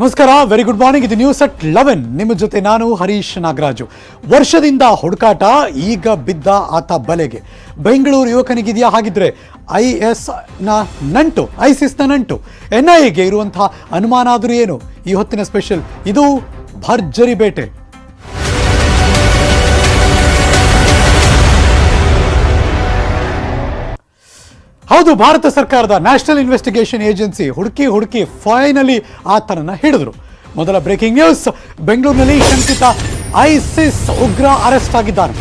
ನಮಸ್ಕಾರ, very good morning. ಇದು news at 11. ನಿಮ್ಮ ಜೊತೆ ನಾನು ಹರೀಶ್ ನಾಗರಾಜು. ವರ್ಷದಿಂದ ಹುಡುಕಾಟ, ಈಗ ಬಿದ್ದ ಆತ ಬಲೆಗೆ. ಬೆಂಗಳೂರು ಯುವಕನಿಗಿದೆಯಾ ಹಾಗಿದ್ರೆ ಐಸಿಸ್ನ ನಂಟು? NIAಗೆ ಇರುವಂತಹ ಅನುಮಾನ ಆದರೂ ಏನು? ಈ ಹೊತ್ತಿನ ಸ್ಪೆಷಲ್ ಇದು ಭರ್ಜರಿ ಬೇಟೆ. ಹೌದು, ಭಾರತ ಸರ್ಕಾರದ ನ್ಯಾಷನಲ್ ಇನ್ವೆಸ್ಟಿಗೇಷನ್ ಏಜೆನ್ಸಿ ಹುಡುಕಿ ಫೈನಲಿ ಆತನನ್ನ ಹಿಡಿದ್ರು. ಮೊದಲ ಬ್ರೇಕಿಂಗ್ ನ್ಯೂಸ್, ಬೆಂಗಳೂರಿನಲ್ಲಿ ಶಂಕಿತ ಐಸಿಸ್ ಉಗ್ರ ಅರೆಸ್ಟ್ ಆಗಿದ್ದಾನೆ.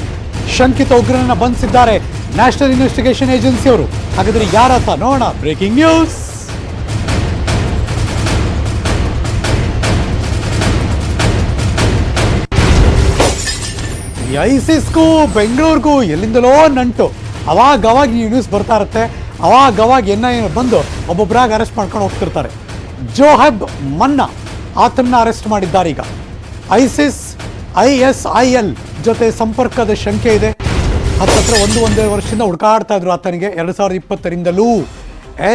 ಶಂಕಿತ ಉಗ್ರನನ್ನ ಬಂಧಿಸಿದ್ದಾರೆ ನ್ಯಾಷನಲ್ ಇನ್ವೆಸ್ಟಿಗೇಷನ್ ಏಜೆನ್ಸಿಯವರು. ಹಾಗಾದ್ರೆ ಯಾರಾತ ನೋಡೋಣ. Breaking news. ಈ ಐಸಿಸ್ಗೂ ಬೆಂಗಳೂರಿಗೂ ಎಲ್ಲಿಂದಲೋ ನಂಟು. ಅವಾಗ ಈ ನ್ಯೂಸ್ ಬರ್ತಾ ಇರುತ್ತೆ. ಅವಾಗ NIA ಬಂದು ಒಬ್ಬೊಬ್ಬರಾಗಿ ಅರೆಸ್ಟ್ ಮಾಡ್ಕೊಂಡು ಹೋಗ್ತಿರ್ತಾರೆ. ಜೋಹೆಬ್ ಮನ್ನಾ ಆತನ್ನ ಅರೆಸ್ಟ್ ಮಾಡಿದ್ದಾರೆ. ಈಗ ISIL ಜೊತೆ ಸಂಪರ್ಕದ ಶಂಕೆ ಇದೆ. ಹತ್ತತ್ರ ಒಂದೂವರೆ ವರ್ಷದಿಂದ ಹುಡುಕಾಡ್ತಾ ಇದ್ರು ಆತನಿಗೆ. 2020ರಿಂದಲೂ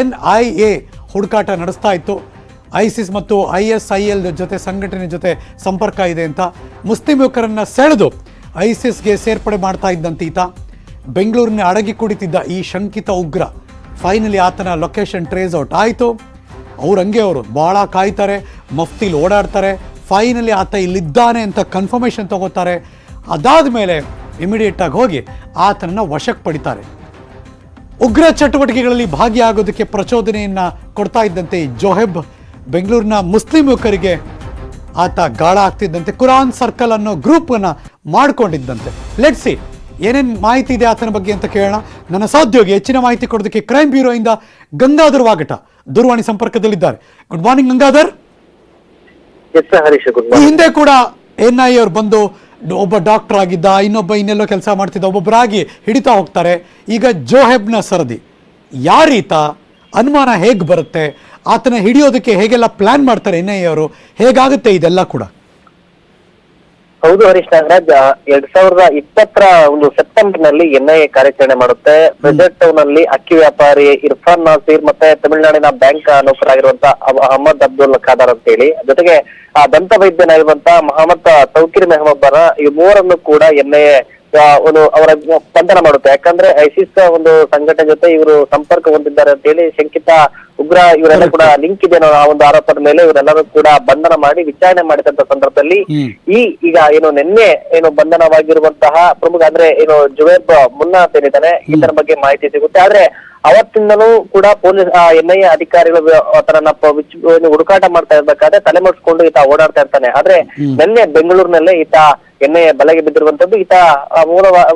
NIA ಹುಡುಕಾಟ ನಡೆಸ್ತಾ ಇತ್ತು. ಐಸಿಸ್ ಮತ್ತು ISIL ಜೊತೆ ಸಂಘಟನೆ ಜೊತೆ ಸಂಪರ್ಕ ಇದೆ ಅಂತ ಮುಸ್ಲಿಂ ಯುವಕರನ್ನ ಸೆಳೆದು ಐಸಿಸ್ಗೆ ಸೇರ್ಪಡೆ ಮಾಡ್ತಾ ಇದ್ದಂತೆ ಈತ. ಬೆಂಗಳೂರಿನ ಅಡಗಿ ಕುಡಿತಿದ್ದ ಈ ಶಂಕಿತ ಉಗ್ರ ಫೈನಲಿ ಆತನ ಲೊಕೇಶನ್ ಟ್ರೇಸ್ ಔಟ್ ಆಯಿತು. ಅವರು ಭಾಳ ಕಾಯ್ತಾರೆ, ಮಫ್ತಿಲಿ ಓಡಾಡ್ತಾರೆ. ಫೈನಲಿ ಆತ ಇಲ್ಲಿದ್ದಾನೆ ಅಂತ ಕನ್ಫರ್ಮೇಷನ್ ತಗೋತಾರೆ. ಅದಾದ ಮೇಲೆ ಇಮಿಡಿಯೇಟಾಗಿ ಹೋಗಿ ಆತನನ್ನು ವಶಕ್ಕೆ ಪಡಿತಾರೆ. ಉಗ್ರ ಚಟುವಟಿಕೆಗಳಲ್ಲಿ ಭಾಗಿಯಾಗೋದಕ್ಕೆ ಪ್ರಚೋದನೆಯನ್ನು ಕೊಡ್ತಾ ಇದ್ದಂತೆ ಈ ಜೋಹೆಬ್ ಬೆಂಗಳೂರಿನ ಮುಸ್ಲಿಂ ಯುವಕರಿಗೆ ಆತ ಗಾಳ ಆಗ್ತಿದ್ದಂತೆ. ಕುರಾನ್ ಸರ್ಕಲ್ ಅನ್ನೋ ಗ್ರೂಪನ್ನು ಮಾಡ್ಕೊಂಡಿದ್ದಂತೆ. ಲೆಟ್ಸ್ ಸಿ ಏನೇನು ಮಾಹಿತಿ ಇದೆ ಆತನ ಬಗ್ಗೆ ಅಂತ ಕೇಳೋಣ. ನನ್ನ ಸಹೋದ್ಯೋಗಿ ಹೆಚ್ಚಿನ ಮಾಹಿತಿ ಕೊಡೋದಕ್ಕೆ ಕ್ರೈಮ್ ಬ್ಯೂರೋಯಿಂದ ಗಂಗಾಧರ್ ವಾಗಟ ದೂರವಾಣಿ ಸಂಪರ್ಕದಲ್ಲಿದ್ದಾರೆ. Good morning Gangadhar. ಈ ಹಿಂದೆ ಕೂಡ NIA ಅವ್ರು ಬಂದು ಒಬ್ಬ ಡಾಕ್ಟರ್ ಆಗಿದ್ದ, ಇನ್ನೆಲ್ಲೋ ಕೆಲಸ ಮಾಡ್ತಿದ್ದ, ಒಬ್ಬೊಬ್ಬರಾಗಿ ಹಿಡಿತಾ ಹೋಗ್ತಾರೆ. ಈಗ ಜೋಹೆಬ್ನ ಸರದಿ ಯಾರೀತ? ಅನುಮಾನ ಹೇಗೆ ಬರುತ್ತೆ? ಆತನ ಹಿಡಿಯೋದಕ್ಕೆ ಹೇಗೆಲ್ಲ ಪ್ಲಾನ್ ಮಾಡ್ತಾರೆ NIA ಅವರು? ಹೇಗಾಗುತ್ತೆ ಇದೆಲ್ಲ ಕೂಡ? ಹೌದು ಹರೀಶ್ ನಾಗರಾಜ್, 2020 ಒಂದು ಸೆಪ್ಟೆಂಬರ್ ನಲ್ಲಿ NIA ಕಾರ್ಯಾಚರಣೆ ಮಾಡುತ್ತೆ. ಪ್ರೆಸೆಂಟ್ ಟೌನ್ ನಲ್ಲಿ ಅಕ್ಕಿ ವ್ಯಾಪಾರಿ ಇರ್ಫಾನ್ ನಾಸೀರ್ ಮತ್ತೆ ತಮಿಳುನಾಡಿನ ಬ್ಯಾಂಕ್ ನೌಕರಾಗಿರುವಂತ ಅಹಮದ್ ಅಬ್ದುಲ್ ಖಾದರ್ ಅಂತ ಹೇಳಿ, ಜೊತೆಗೆ ದಂತ ವೈದ್ಯನಾಗಿರುವಂತಹ ಮೊಹಮ್ಮದ್ ತೌಕಿರ್ ಮೆಹಬೂಬರ, ಈ ಮೂವರನ್ನು ಕೂಡ NIA ಅವರ ಬಂಧನ ಮಾಡುತ್ತೆ. ಯಾಕಂದ್ರೆ ಐಸಿಸ್ ಒಂದು ಸಂಘಟನೆ ಜೊತೆ ಇವರು ಸಂಪರ್ಕ ಹೊಂದಿದ್ದಾರೆ ಅಂತ ಹೇಳಿ ಶಂಕಿತ ಉಗ್ರ ಇವರೆಲ್ಲ ಕೂಡ ಲಿಂಕ್ ಇದೆ ಅನ್ನೋ ಆ ಒಂದು ಆರೋಪದ ಮೇಲೆ ಇವರೆಲ್ಲರೂ ಕೂಡ ಬಂಧನ ಮಾಡಿ ವಿಚಾರಣೆ ಮಾಡಿದಂತ ಸಂದರ್ಭದಲ್ಲಿ ಈಗ ನಿನ್ನೆ ಬಂಧನವಾಗಿರುವಂತಹ ಪ್ರಮುಖ ಅಂದ್ರೆ ಜುವೇಬ್ ಮುನ್ನಾ ಅಂತ ಏನಿದ್ದಾನೆ, ಈತನ ಬಗ್ಗೆ ಮಾಹಿತಿ ಸಿಗುತ್ತೆ. ಆದ್ರೆ ಅವತ್ತಿಂದಲೂ ಕೂಡ ಪೊಲೀಸ್ NIA ಅಧಿಕಾರಿಗಳು ಆತನನ್ನ ಹುಡುಕಾಟ ಮಾಡ್ತಾ ಇರ್ಬೇಕಾದ್ರೆ ತಲೆ ಮುಡ್ಸ್ಕೊಂಡು ಈತ ಓಡಾಡ್ತಾ ಇರ್ತಾನೆ. ಆದ್ರೆ ನಿನ್ನೆ ಬೆಂಗಳೂರಿನಲ್ಲೇ ಈತ NIA ಬಲೆಗೆ ಬಿದ್ದಿರುವಂತದ್ದು. ಈತ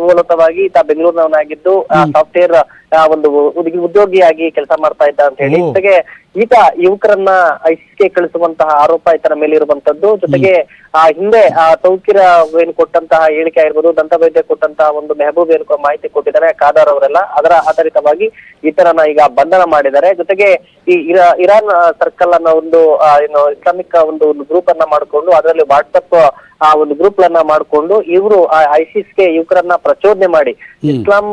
ಮೂಲತಃವಾಗಿ ಈತ ಬೆಂಗಳೂರಿನವನಾಗಿದ್ದು ಸಾಫ್ಟ್ವೇರ್ ಒಂದು ಉದ್ಯೋಗಿಯಾಗಿ ಕೆಲಸ ಮಾಡ್ತಾ ಇದ್ದ ಅಂತ ಹೇಳಿ, ಜೊತೆಗೆ ಈತ ಯುವಕರನ್ನ ಐಸಿಸ್ಗೆ ಕಳಿಸುವಂತಹ ಆರೋಪ ಈತನ ಮೇಲೆ ಇರುವಂತದ್ದು. ಜೊತೆಗೆ ಹಿಂದೆ ತೌಕಿರ ಕೊಟ್ಟಂತಹ ಹೇಳಿಕೆ ಆಗಿರ್ಬೋದು, ದಂತ ವೈದ್ಯ ಕೊಟ್ಟಂತಹ ಒಂದು ಮೆಹಬೂಬ್ ಮಾಹಿತಿ ಕೊಟ್ಟಿದ್ದಾರೆ ಖಾದರ್ ಅವರೆಲ್ಲ, ಅದರ ಆಧಾರಿತವಾಗಿ ಈತರನ್ನ ಈಗ ಬಂಧನ ಮಾಡಿದ್ದಾರೆ. ಜೊತೆಗೆ ಈ ಇರಾನ್ ಸರ್ಕಲ್ ಅನ್ನೋ ಒಂದು ಇಸ್ಲಾಮಿಕ್ ಒಂದು ಗ್ರೂಪ್ ಅನ್ನ ಮಾಡಿಕೊಂಡು ಅದರಲ್ಲಿ ವಾಟ್ಸಪ್ ಒಂದು ಗ್ರೂಪ್ ಗಳನ್ನ ಮಾಡಿಕೊಂಡು ಇವರು ಐಸಿಸ್ಗೆ ಯುವಕರನ್ನ ಪ್ರಚೋದನೆ ಮಾಡಿ ಇಸ್ಲಾಂ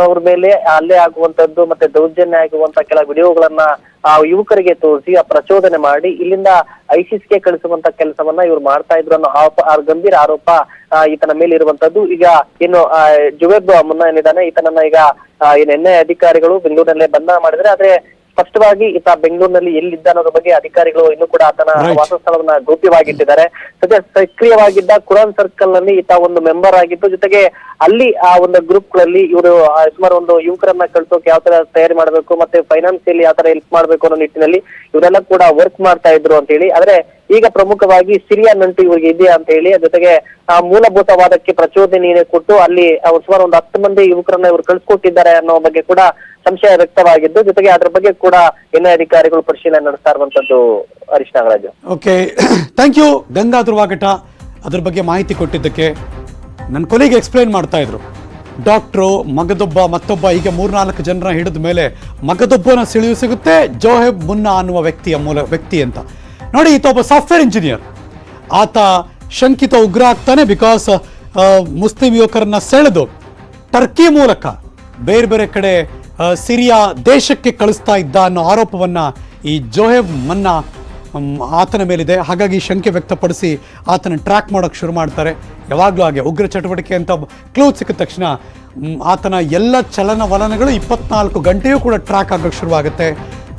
ಅವ್ರ ಮೇಲೆ ಹಲ್ಲೆ ಆಗುವಂತದ್ದು ಮತ್ತೆ ದೌರ್ಜನ್ಯ ಆಗುವಂತ ಕೆಲ ವಿಡಿಯೋಗಳನ್ನ ಆ ಯುವಕರಿಗೆ ತೋರಿಸಿ ಪ್ರಚೋದನೆ ಮಾಡಿ ಇಲ್ಲಿಂದ ಐಸಿಸ್ಗೆ ಕಳಿಸುವಂತ ಕೆಲಸವನ್ನ ಇವ್ರು ಮಾಡ್ತಾ ಇದ್ರು ಅನ್ನೋ ಗಂಭೀರ ಆರೋಪ ಈತನ ಮೇಲೆ ಇರುವಂತದ್ದು. ಈಗ ಜುವೇಬ್ ಮುನ್ನಾ ಏನಿದ್ದಾನೆ, ಈತನನ್ನ ಈಗ NIA ಅಧಿಕಾರಿಗಳು ಬೆಂಗಳೂರಿನಲ್ಲೇ ಬಂಧನ ಮಾಡಿದ್ರೆ. ಆದ್ರೆ ಸ್ಪಷ್ಟವಾಗಿ ಈತ ಬೆಂಗಳೂರಿನಲ್ಲಿ ಎಲ್ಲಿದ್ದ ಅನ್ನೋದ್ರ ಬಗ್ಗೆ ಅಧಿಕಾರಿಗಳು ಇನ್ನೂ ಕೂಡ ಆತನ ವಾಸಸ್ಥಳವನ್ನ ಗೌಪ್ಯವಾಗಿಟ್ಟಿದ್ದಾರೆ. ಸಕ್ರಿಯವಾಗಿದ್ದ ಕುರಾನ್ ಸರ್ಕಲ್ ನಲ್ಲಿ ಈತ ಒಂದು ಮೆಂಬರ್ ಆಗಿದ್ದು, ಜೊತೆಗೆ ಅಲ್ಲಿ ಆ ಒಂದು ಗ್ರೂಪ್ ಗಳಲ್ಲಿ ಇವರು ಸುಮಾರು ಒಂದು ಯುವಕರನ್ನ ಕಳ್ಸೋಕೆ ಯಾವ ತರ ತಯಾರಿ ಮಾಡಬೇಕು ಮತ್ತೆ ಫೈನಾನ್ಸಿಯಲಿ ಯಾವ ತರ ಹೆಲ್ಪ್ ಮಾಡ್ಬೇಕು ಅನ್ನೋ ನಿಟ್ಟಿನಲ್ಲಿ ಇವರೆಲ್ಲ ಕೂಡ ವರ್ಕ್ ಮಾಡ್ತಾ ಇದ್ರು ಅಂತ ಹೇಳಿ. ಆದ್ರೆ ಈಗ ಪ್ರಮುಖವಾಗಿ ಸಿರಿಯಾ ನಂಟು ಇವ್ರಿಗೆ ಇದೆಯಾ ಅಂತ ಹೇಳಿ, ಜೊತೆಗೆ ಮೂಲಭೂತವಾದಕ್ಕೆ ಪ್ರಚೋದನೆ ಕೊಟ್ಟು ಅಲ್ಲಿ ಸುಮಾರು ಒಂದು 10 ಮಂದಿ ಯುವಕರನ್ನ ಇವರು ಕಳ್ಸಿಕೊಟ್ಟಿದ್ದಾರೆ ಅನ್ನೋ ಬಗ್ಗೆ ಕೂಡ ಸಂಶಯ ವ್ಯಕ್ತವಾಗಿದ್ದು, ಜೊತೆಗೆ ಅದ್ರ ಬಗ್ಗೆ ಕೂಡ NIA ಅಧಿಕಾರಿಗಳು ಪರಿಶೀಲನೆ ನಡೆಸ್ತಾ ಇರುವಂತದ್ದು. Harish Nagaraj. Okay, thank you Gangadhar ವಾಗಟ ಅದ್ರ ಬಗ್ಗೆ ಮಾಹಿತಿ ಕೊಟ್ಟಿದ್ದಕ್ಕೆ. ನನ್ನ ಕೊನೆಗೆ ಎಕ್ಸ್ಪ್ಲೈನ್ ಮಾಡ್ತಾ ಇದ್ರು ಡಾಕ್ಟ್ರು, ಮಗದೊಬ್ಬ ಮತ್ತೊಬ್ಬ, ಈಗ 3-4 ಜನರ ಹಿಡಿದ ಮೇಲೆ ಮಗದೊಬ್ಬನ ಸುಳಿವು ಸಿಗುತ್ತೆ ಜೋಹೆಬ್ ಮುನ್ನಾ ಅನ್ನುವ ವ್ಯಕ್ತಿ ಅಂತ. ನೋಡಿ, ಈತ ಒಬ್ಬ ಸಾಫ್ಟ್ವೇರ್ ಇಂಜಿನಿಯರ್. ಆತ ಶಂಕಿತ ಉಗ್ರ ಆಗ್ತಾನೆ ಬಿಕಾಸ್ ಮುಸ್ಲಿಂ ಯುವಕರನ್ನ ಸೆಳೆದು ಟರ್ಕಿ ಮೂಲಕ ಬೇರೆ ಬೇರೆ ಕಡೆ ಸಿರಿಯಾ ದೇಶಕ್ಕೆ ಕಳಿಸ್ತಾ ಇದ್ದ ಅನ್ನೋ ಆರೋಪವನ್ನ ಈ ಜೋಹೆಬ್ ಮನ್ನಾ ಆತನ ಮೇಲಿದೆ. ಹಾಗಾಗಿ ಶಂಕೆ ವ್ಯಕ್ತಪಡಿಸಿ ಆತನ ಟ್ರ್ಯಾಕ್ ಮಾಡೋಕ್ಕೆ ಶುರು ಮಾಡ್ತಾರೆ. ಯಾವಾಗಲೂ ಹಾಗೆ ಉಗ್ರ ಚಟುವಟಿಕೆ ಅಂತ ಕ್ಲೂ ಸಿಕ್ಕಿದ ತಕ್ಷಣ ಆತನ ಎಲ್ಲ ಚಲನವಲನಗಳು 24 ಗಂಟೆಯೂ ಕೂಡ ಟ್ರ್ಯಾಕ್ ಆಗೋಕ್ಕೆ ಶುರುವಾಗುತ್ತೆ.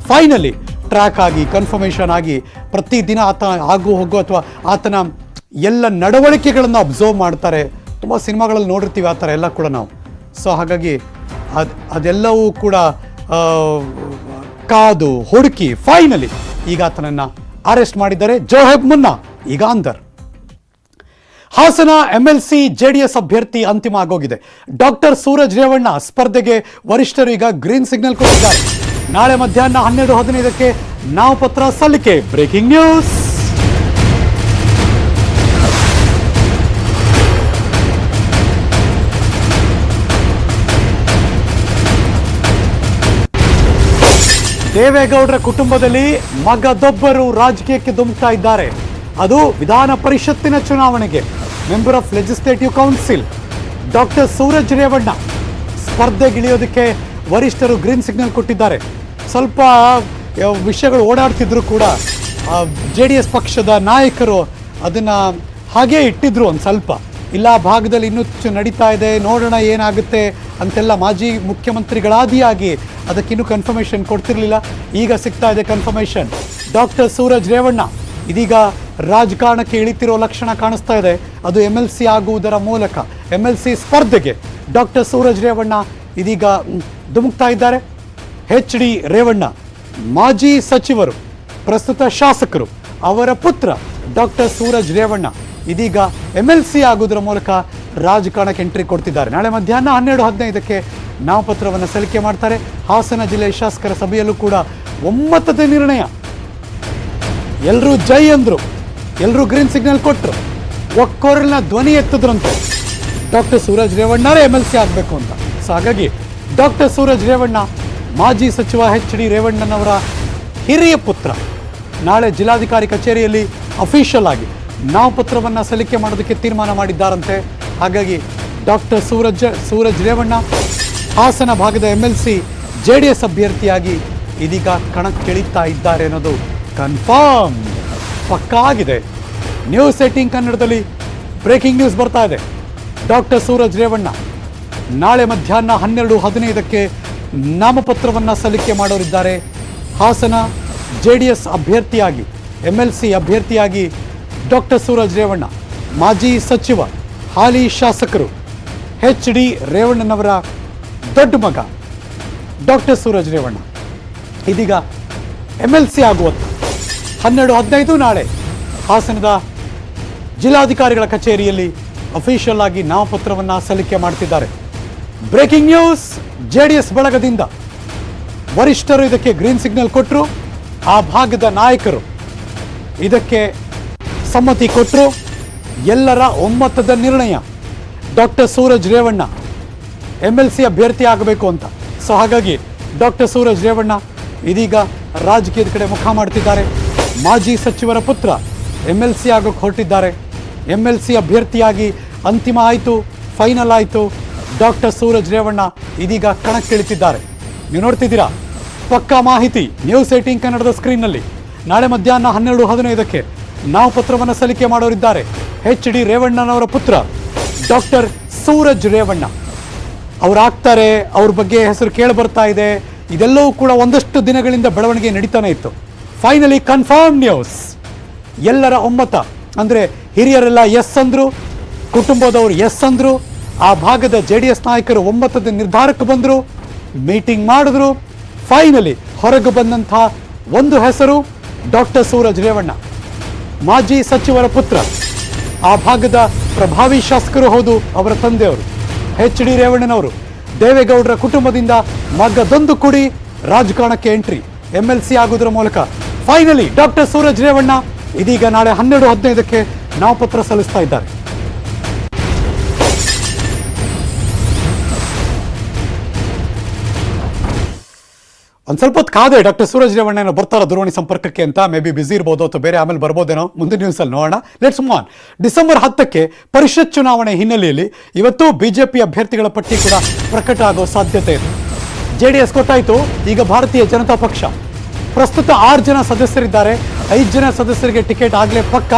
ಫೈನಲಿ ಟ್ರ್ಯಾಕ್ ಆಗಿ ಕನ್ಫರ್ಮೇಷನ್ ಆಗಿ ಪ್ರತಿದಿನ ಆತ ಆಗು ಹೋಗು ಅಥವಾ ಆತನ ಎಲ್ಲ ನಡವಳಿಕೆಗಳನ್ನು ಅಬ್ಸರ್ವ್ ಮಾಡ್ತಾರೆ. ತುಂಬ ಸಿನಿಮಾಗಳಲ್ಲಿ ನೋಡಿರ್ತೀವಿ ಆ ಥರ ಎಲ್ಲ ಕೂಡ ನಾವು. ಸೊ ಹಾಗಾಗಿ ಅದೆಲ್ಲವೂ ಕೂಡ ಕಾದು ಹುಡುಕಿ ಫೈನಲಿ ಈಗ ಆತನನ್ನು ಅರೆಸ್ಟ್ ಮಾಡಿದ್ದಾರೆ. ಜೋಹೆಬ್ ಮುನ್ನಾ ಈಗ ಅಂದರ್. ಹಾಸನ MLC JDS ಅಭ್ಯರ್ಥಿ ಅಂತಿಮ ಆಗೋಗಿದೆ. ಡಾಕ್ಟರ್ ಸೂರಜ್ ರೇವಣ್ಣ ಸ್ಪರ್ಧೆಗೆ ವರಿಷ್ಠರು ಈಗ ಗ್ರೀನ್ ಸಿಗ್ನಲ್ ಕೊಟ್ಟಿದ್ದಾರೆ. ನಾಳೆ ಮಧ್ಯಾಹ್ನ 12:15ಕ್ಕೆ ನಾಮಪತ್ರ ಸಲ್ಲಿಕೆ. Breaking news. ದೇವೇಗೌಡರ ಕುಟುಂಬದಲ್ಲಿ ಮಗದೊಬ್ಬರು ರಾಜಕೀಯಕ್ಕೆ ಧುಮುಕ್ತಾ ಇದ್ದಾರೆ. ಅದು ವಿಧಾನ ಪರಿಷತ್ತಿನ ಚುನಾವಣೆಗೆ member of legislative council doctor Suraj Revanna ಸ್ಪರ್ಧೆಗಿಳಿಯೋದಕ್ಕೆ ವರಿಷ್ಠರು ಗ್ರೀನ್ ಸಿಗ್ನಲ್ ಕೊಟ್ಟಿದ್ದಾರೆ. ಸ್ವಲ್ಪ ವಿಷಯಗಳು ಓಡಾಡ್ತಿದ್ರು ಕೂಡ JDS ಪಕ್ಷದ ನಾಯಕರು ಅದನ್ನು ಹಾಗೇ ಇಟ್ಟಿದ್ರು. ಒಂದು ಸ್ವಲ್ಪ ಇಲ್ಲ ಭಾಗದಲ್ಲಿ ಇನ್ನೂ ನಡೀತಾ ಇದೆ, ನೋಡೋಣ ಏನಾಗುತ್ತೆ ಅಂತೆಲ್ಲ ಮಾಜಿ ಮುಖ್ಯಮಂತ್ರಿಗಳಾದಿಯಾಗಿ ಅದಕ್ಕಿನ್ನೂ ಕನ್ಫರ್ಮೇಷನ್ ಕೊಡ್ತಿರ್ಲಿಲ್ಲ. ಈಗ ಸಿಗ್ತಾ ಇದೆ ಕನ್ಫರ್ಮೇಷನ್. ಡಾಕ್ಟರ್ ಸೂರಜ್ ರೇವಣ್ಣ ಇದೀಗ ರಾಜಕಾರಣಕ್ಕೆ ಇಳಿತಿರೋ ಲಕ್ಷಣ ಕಾಣಿಸ್ತಾ ಇದೆ. ಅದು MLC ಆಗುವುದರ ಮೂಲಕ MLC ಸ್ಪರ್ಧೆಗೆ ಡಾಕ್ಟರ್ ಸೂರಜ್ ರೇವಣ್ಣ ಇದೀಗ ಧುಮುಕ್ತಾ ಇದ್ದಾರೆ. HD ರೇವಣ್ಣ ಮಾಜಿ ಸಚಿವರು, ಪ್ರಸ್ತುತ ಶಾಸಕರು, ಅವರ ಪುತ್ರ ಡಾಕ್ಟರ್ ಸೂರಜ್ ರೇವಣ್ಣ ಇದೀಗ MLC ಆಗುವುದರ ಮೂಲಕ ರಾಜಕಾರಣಕ್ಕೆ ಎಂಟ್ರಿ ಕೊಡ್ತಿದ್ದಾರೆ. ನಾಳೆ ಮಧ್ಯಾಹ್ನ 12:15ಕ್ಕೆ ನಾಮಪತ್ರವನ್ನು ಸಲ್ಲಿಕೆ ಮಾಡ್ತಾರೆ. ಹಾಸನ ಜಿಲ್ಲೆಯ ಶಾಸಕರ ಸಭೆಯಲ್ಲೂ ಕೂಡ ಒಮ್ಮತದ ನಿರ್ಣಯ. ಎಲ್ಲರೂ ಜೈ ಅಂದ್ರು, ಎಲ್ಲರೂ ಗ್ರೀನ್ ಸಿಗ್ನಲ್ ಕೊಟ್ಟರು, ಒಕ್ಕೊರಲಿನ ಧ್ವನಿ ಎತ್ತಿದ್ರಂತೆ ಡಾಕ್ಟರ್ ಸೂರಜ್ ರೇವಣ್ಣರೇ MLC ಆಗಬೇಕು ಅಂತ. ಸೊ ಹಾಗಾಗಿ ಡಾಕ್ಟರ್ ಸೂರಜ್ ರೇವಣ್ಣ ಮಾಜಿ ಸಚಿವ HD ರೇವಣ್ಣನವರ ಹಿರಿಯ ಪುತ್ರ ನಾಳೆ ಜಿಲ್ಲಾಧಿಕಾರಿ ಕಚೇರಿಯಲ್ಲಿ ಅಫಿಷಿಯಲ್ ಆಗಿ ನಾಮಪತ್ರವನ್ನು ಸಲ್ಲಿಕೆ ಮಾಡೋದಕ್ಕೆ ತೀರ್ಮಾನ ಮಾಡಿದ್ದಾರಂತೆ. ಹಾಗಾಗಿ ಡಾಕ್ಟರ್ ಸೂರಜ್ ರೇವಣ್ಣ ಹಾಸನ ಭಾಗದ MLC JDS ಅಭ್ಯರ್ಥಿಯಾಗಿ ಇದೀಗ ಕಣಕ್ಕಿಳಿತಾ ಇದ್ದಾರೆ ಅನ್ನೋದು ಕನ್ಫರ್ಮ್ ಪಕ್ಕಾ ಆಗಿದೆ. ನ್ಯೂಸ್ 18 ಕನ್ನಡದಲ್ಲಿ ಬ್ರೇಕಿಂಗ್ ನ್ಯೂಸ್ ಬರ್ತಾ ಇದೆ. ಡಾಕ್ಟರ್ ಸೂರಜ್ ರೇವಣ್ಣ ನಾಳೆ ಮಧ್ಯಾಹ್ನ 12:15ಕ್ಕೆ ನಾಮಪತ್ರವನ್ನು ಸಲ್ಲಿಕೆ ಮಾಡೋರಿದ್ದಾರೆ. ಹಾಸನ JDS ಅಭ್ಯರ್ಥಿಯಾಗಿ MLC ಅಭ್ಯರ್ಥಿಯಾಗಿ ಡಾಕ್ಟರ್ ಸೂರಜ್ ರೇವಣ್ಣ, ಮಾಜಿ ಸಚಿವ, ಹಾಲಿ ಶಾಸಕರು HD ರೇವಣ್ಣನವರ ದೊಡ್ಡ ಮಗ ಡಾಕ್ಟರ್ ಸೂರಜ್ ರೇವಣ್ಣ ಇದೀಗ MLC ಆಗುವತ್ತ 12:15 ನಾಳೆ ಹಾಸನದ ಜಿಲ್ಲಾಧಿಕಾರಿಗಳ ಕಚೇರಿಯಲ್ಲಿ ಅಫಿಷಿಯಲ್ ಆಗಿ ನಾಮಪತ್ರವನ್ನು ಸಲ್ಲಿಕೆ ಮಾಡ್ತಿದ್ದಾರೆ. Breaking news. JDS ಬಳಗದಿಂದ ವರಿಷ್ಠರು ಇದಕ್ಕೆ ಗ್ರೀನ್ ಸಿಗ್ನಲ್ ಕೊಟ್ಟರು, ಆ ಭಾಗದ ನಾಯಕರು ಇದಕ್ಕೆ ಸಮ್ಮತಿ ಕೊಟ್ಟರು. ಎಲ್ಲರ ಒಮ್ಮತದ ನಿರ್ಣಯ ಡಾಕ್ಟರ್ ಸೂರಜ್ ರೇವಣ್ಣ MLC ಅಭ್ಯರ್ಥಿ ಆಗಬೇಕು ಅಂತ. ಸೊ ಹಾಗಾಗಿ ಡಾಕ್ಟರ್ ಸೂರಜ್ ರೇವಣ್ಣ ಇದೀಗ ರಾಜಕೀಯದ ಕಡೆ ಮುಖ ಮಾಡ್ತಿದ್ದಾರೆ. ಮಾಜಿ ಸಚಿವರ ಪುತ್ರ MLC ಆಗೋಕ್ಕೆ ಹೊರಟಿದ್ದಾರೆ. MLC ಅಭ್ಯರ್ಥಿಯಾಗಿ ಅಂತಿಮ ಆಯಿತು, ಫೈನಲ್ ಆಯಿತು. ಡಾಕ್ಟರ್ ಸೂರಜ್ ರೇವಣ್ಣ ಇದೀಗ ಕಣಕ್ಕಿಳಿತಿದ್ದಾರೆ. ನೀವು ನೋಡ್ತಿದ್ದೀರಾ, ಪಕ್ಕಾ ಮಾಹಿತಿ ನ್ಯೂಸ್ 18 ಕನ್ನಡದ ಸ್ಕ್ರೀನ್ನಲ್ಲಿ. ನಾಳೆ ಮಧ್ಯಾಹ್ನ 12:15ಕ್ಕೆ ನಾಮಪತ್ರವನ್ನು ಸಲ್ಲಿಕೆ ಮಾಡೋರಿದ್ದಾರೆ. HD ರೇವಣ್ಣನವರ ಪುತ್ರ ಡಾಕ್ಟರ್ ಸೂರಜ್ ರೇವಣ್ಣ ಅವರಾಗ್ತಾರೆ. ಅವ್ರ ಬಗ್ಗೆ ಹೆಸರು ಕೇಳಿ ಬರ್ತಾ ಇದೆ. ಇದೆಲ್ಲವೂ ಕೂಡ ಒಂದಷ್ಟು ದಿನಗಳಿಂದ ಬೆಳವಣಿಗೆ ನಡೀತಾನೆ ಇತ್ತು. Finally confirm news. ಎಲ್ಲರ ಒಮ್ಮತ ಅಂದರೆ ಹಿರಿಯರೆಲ್ಲ ಎಸ್ ಅಂದರು, ಕುಟುಂಬದವರು ಎಸ್ ಅಂದರು, ಆ ಭಾಗದ JDS ನಾಯಕರು ಒಮ್ಮತದ ನಿರ್ಧಾರಕ್ಕೆ ಬಂದರು, ಮೀಟಿಂಗ್ ಮಾಡಿದ್ರು. ಫೈನಲಿ ಹೊರಗೆ ಬಂದಂಥ ಒಂದು ಹೆಸರು ಡಾಕ್ಟರ್ ಸೂರಜ್ ರೇವಣ್ಣ, ಮಾಜಿ ಸಚಿವರ ಪುತ್ರ, ಆ ಭಾಗದ ಪ್ರಭಾವಿ ಶಾಸಕರು ಹೌದು, ಅವರ ತಂದೆಯವರು HD ರೇವಣ್ಣನವರು. ದೇವೇಗೌಡರ ಕುಟುಂಬದಿಂದ ಮಗದೊಂದು ಕುಡಿ ರಾಜಕಾರಣಕ್ಕೆ ಎಂಟ್ರಿ, MLC ಆಗೋದ್ರ ಮೂಲಕ ಫೈನಲಿ ಡಾಕ್ಟರ್ ಸೂರಜ್ ರೇವಣ್ಣ ಇದೀಗ ನಾಳೆ 12:15ಕ್ಕೆ ನಾಮಪತ್ರ ಸಲ್ಲಿಸ್ತಾ ಇದ್ದಾರೆ. ಒಂದು ಸ್ವಲ್ಪ ಹೊತ್ತು ಕಾದೆ ಡಾಕ್ಟರ್ ಸೂರಜ್ ರೇವಣ್ಣ ಏನೋ ಬರ್ತಾರ ದೂರವಾಣಿ ಸಂಪರ್ಕಕ್ಕೆ ಅಂತ. ಮೇ ಬಿ ಬಿಸಿ ಇರ್ಬೋದು ಅಥವಾ ಬೇರೆ ಆಮೇಲೆ ಬರ್ಬೋದೇನೋ, ಮುಂದಿನ ನ್ಯೂಸಲ್ಲಿ ನೋಡೋಣ. Let's move on. ಡಿಸೆಂಬರ್ 10ಕ್ಕೆ ಪರಿಷತ್ ಚುನಾವಣೆ ಹಿನ್ನೆಲೆಯಲ್ಲಿ ಇವತ್ತು BJP ಅಭ್ಯರ್ಥಿಗಳ ಪಟ್ಟಿ ಕೂಡ ಪ್ರಕಟ ಆಗೋ ಸಾಧ್ಯತೆ ಇದೆ. JDS ಗೊತ್ತಾಯಿತು, ಈಗ ಭಾರತೀಯ ಜನತಾ ಪಕ್ಷ ಪ್ರಸ್ತುತ 6 ಜನ ಸದಸ್ಯರಿದ್ದಾರೆ. 5 ಜನ ಸದಸ್ಯರಿಗೆ ಟಿಕೆಟ್ ಆಗ್ಲೇ ಪಕ್ಕ,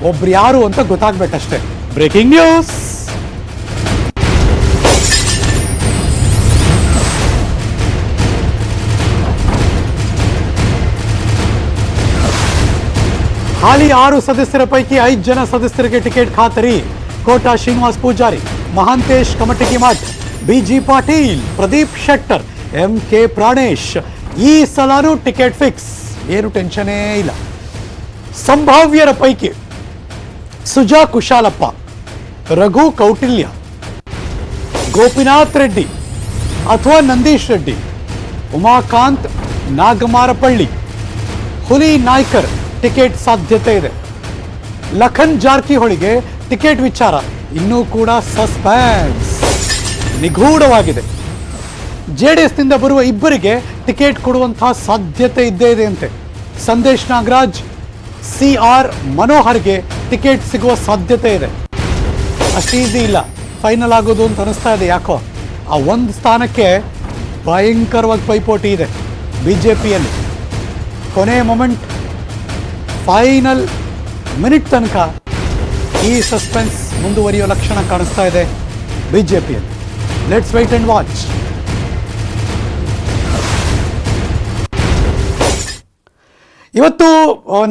ಒಬ್ರು ಯಾರು ಅಂತ ಗೊತ್ತಾಗ್ಬೇಕಷ್ಟೇ. Breaking news. ಹಾಲಿ 6 ಸದಸ್ಯರ ಪೈಕಿ 5 ಜನ ಸದಸ್ಯರಿಗೆ ಟಿಕೆಟ್ ಖಾತರಿ. Kota Srinivas Poojary, Mahantesh Kamatagi Math, B G Patil, Pradeep Shettar, MK Pranesh. ಈ ಸಲನೂ ಟಿಕೆಟ್ ಫಿಕ್ಸ್, ಏನು ಟೆನ್ಷನೇ ಇಲ್ಲ. ಸಂಭಾವ್ಯರ ಪೈಕಿ ಸುಜಾ ಕುಶಾಲಪ್ಪ, ರಘು ಕೌಟಿಲ್ಯ, ಗೋಪಿನಾಥ್ ರೆಡ್ಡಿ ಅಥವಾ ನಂದೀಶ್ ರೆಡ್ಡಿ, ಉಮಾಕಾಂತ್ ನಾಗಮಾರಪಳ್ಳಿ, ಹುಲಿ ನಾಯ್ಕರ್ ಟಿಕೆಟ್ ಸಾಧ್ಯತೆ ಇದೆ. ಲಖನ್ ಜಾರಕಿಹೊಳಿಗೆ ಟಿಕೆಟ್ ವಿಚಾರ ಇನ್ನೂ ಕೂಡ ಸಸ್ಪೆನ್ಸ್, ನಿಗೂಢವಾಗಿದೆ. JDSನಿಂದ ಬರುವ ಇಬ್ಬರಿಗೆ ಟಿಕೆಟ್ ಕೊಡುವಂತಹ ಸಾಧ್ಯತೆ ಇದ್ದೇ ಇದೆ ಅಂತೆ. ಸಂದೇಶ್ ನಾಗರಾಜ್, CR ಮನೋಹರ್ಗೆ ಟಿಕೆಟ್ ಸಿಗುವ ಸಾಧ್ಯತೆ ಇದೆ. ಅಷ್ಟು ಈಸಿ ಇಲ್ಲ ಫೈನಲ್ ಆಗೋದು ಅಂತ ಅನಿಸ್ತಾ ಇದೆ. ಯಾಕೋ ಆ ಒಂದು ಸ್ಥಾನಕ್ಕೆ ಭಯಂಕರವಾಗಿ ಪೈಪೋಟಿ ಇದೆ BJPಯಲ್ಲಿ. ಕೊನೆ ಮೊಮೆಂಟ್, ಫೈನಲ್ ಮಿನಿಟ್ ತನಕ ಈ ಸಸ್ಪೆನ್ಸ್ ಮುಂದುವರಿಯೋ ಲಕ್ಷಣ ಕಾಣಿಸ್ತಾ ಇದೆ BJPಯಲ್ಲಿ. Let's wait and watch. ಇವತ್ತು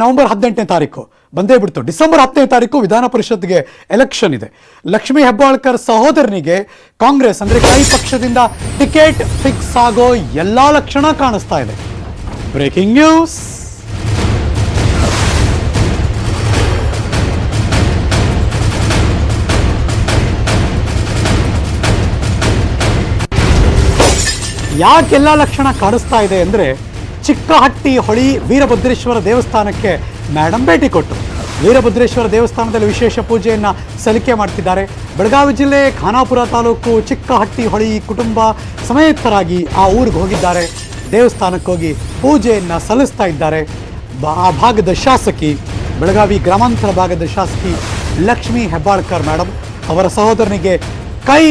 ನವೆಂಬರ್ 18ನೇ ತಾರೀಕು ಬಂದೇ ಬಿಡ್ತು. ಡಿಸೆಂಬರ್ 10ನೇ ತಾರೀಕು ವಿಧಾನ ಪರಿಷತ್ಗೆ ಎಲೆಕ್ಷನ್ ಇದೆ. ಲಕ್ಷ್ಮೀ ಹೆಬ್ಬಾಳ್ಕರ್ ಸಹೋದರನಿಗೆ ಕಾಂಗ್ರೆಸ್ ಅಂದರೆ ಕೈ ಪಕ್ಷದಿಂದ ಟಿಕೆಟ್ ಫಿಕ್ಸ್ ಆಗೋ ಎಲ್ಲಾ ಲಕ್ಷಣ ಕಾಣಿಸ್ತಾ ಇದೆ. Breaking news. ಯಾಕೆಲ್ಲ ಲಕ್ಷಣ ಕಾಣಿಸ್ತಾ ಇದೆ ಅಂದರೆ, ಚಿಕ್ಕಹಟ್ಟಿ ಹೊಳಿ ವೀರಭದ್ರೇಶ್ವರ ದೇವಸ್ಥಾನಕ್ಕೆ ಮೇಡಮ್ ಭೇಟಿ ಕೊಟ್ಟು ವೀರಭದ್ರೇಶ್ವರ ದೇವಸ್ಥಾನದಲ್ಲಿ ವಿಶೇಷ ಪೂಜೆಯನ್ನು ಸಲ್ಲಿಕೆ ಮಾಡ್ತಿದ್ದಾರೆ. ಬೆಳಗಾವಿ ಜಿಲ್ಲೆ ಖಾನಾಪುರ ತಾಲೂಕು ಚಿಕ್ಕಹಟ್ಟಿ ಹೊಳಿ ಕುಟುಂಬ ಸಮೇತರಾಗಿ ಆ ಊರಿಗೆ ಹೋಗಿದ್ದಾರೆ. ದೇವಸ್ಥಾನಕ್ಕೆ ಹೋಗಿ ಪೂಜೆಯನ್ನು ಸಲ್ಲಿಸ್ತಾ ಇದ್ದಾರೆ. ಆ ಭಾಗದ ಶಾಸಕಿ, ಬೆಳಗಾವಿ ಗ್ರಾಮಾಂತರ ಭಾಗದ ಶಾಸಕಿ ಲಕ್ಷ್ಮೀ ಹೆಬ್ಬಾಳ್ಕರ್ ಮೇಡಮ್ ಅವರ ಸಹೋದರನಿಗೆ ಕೈ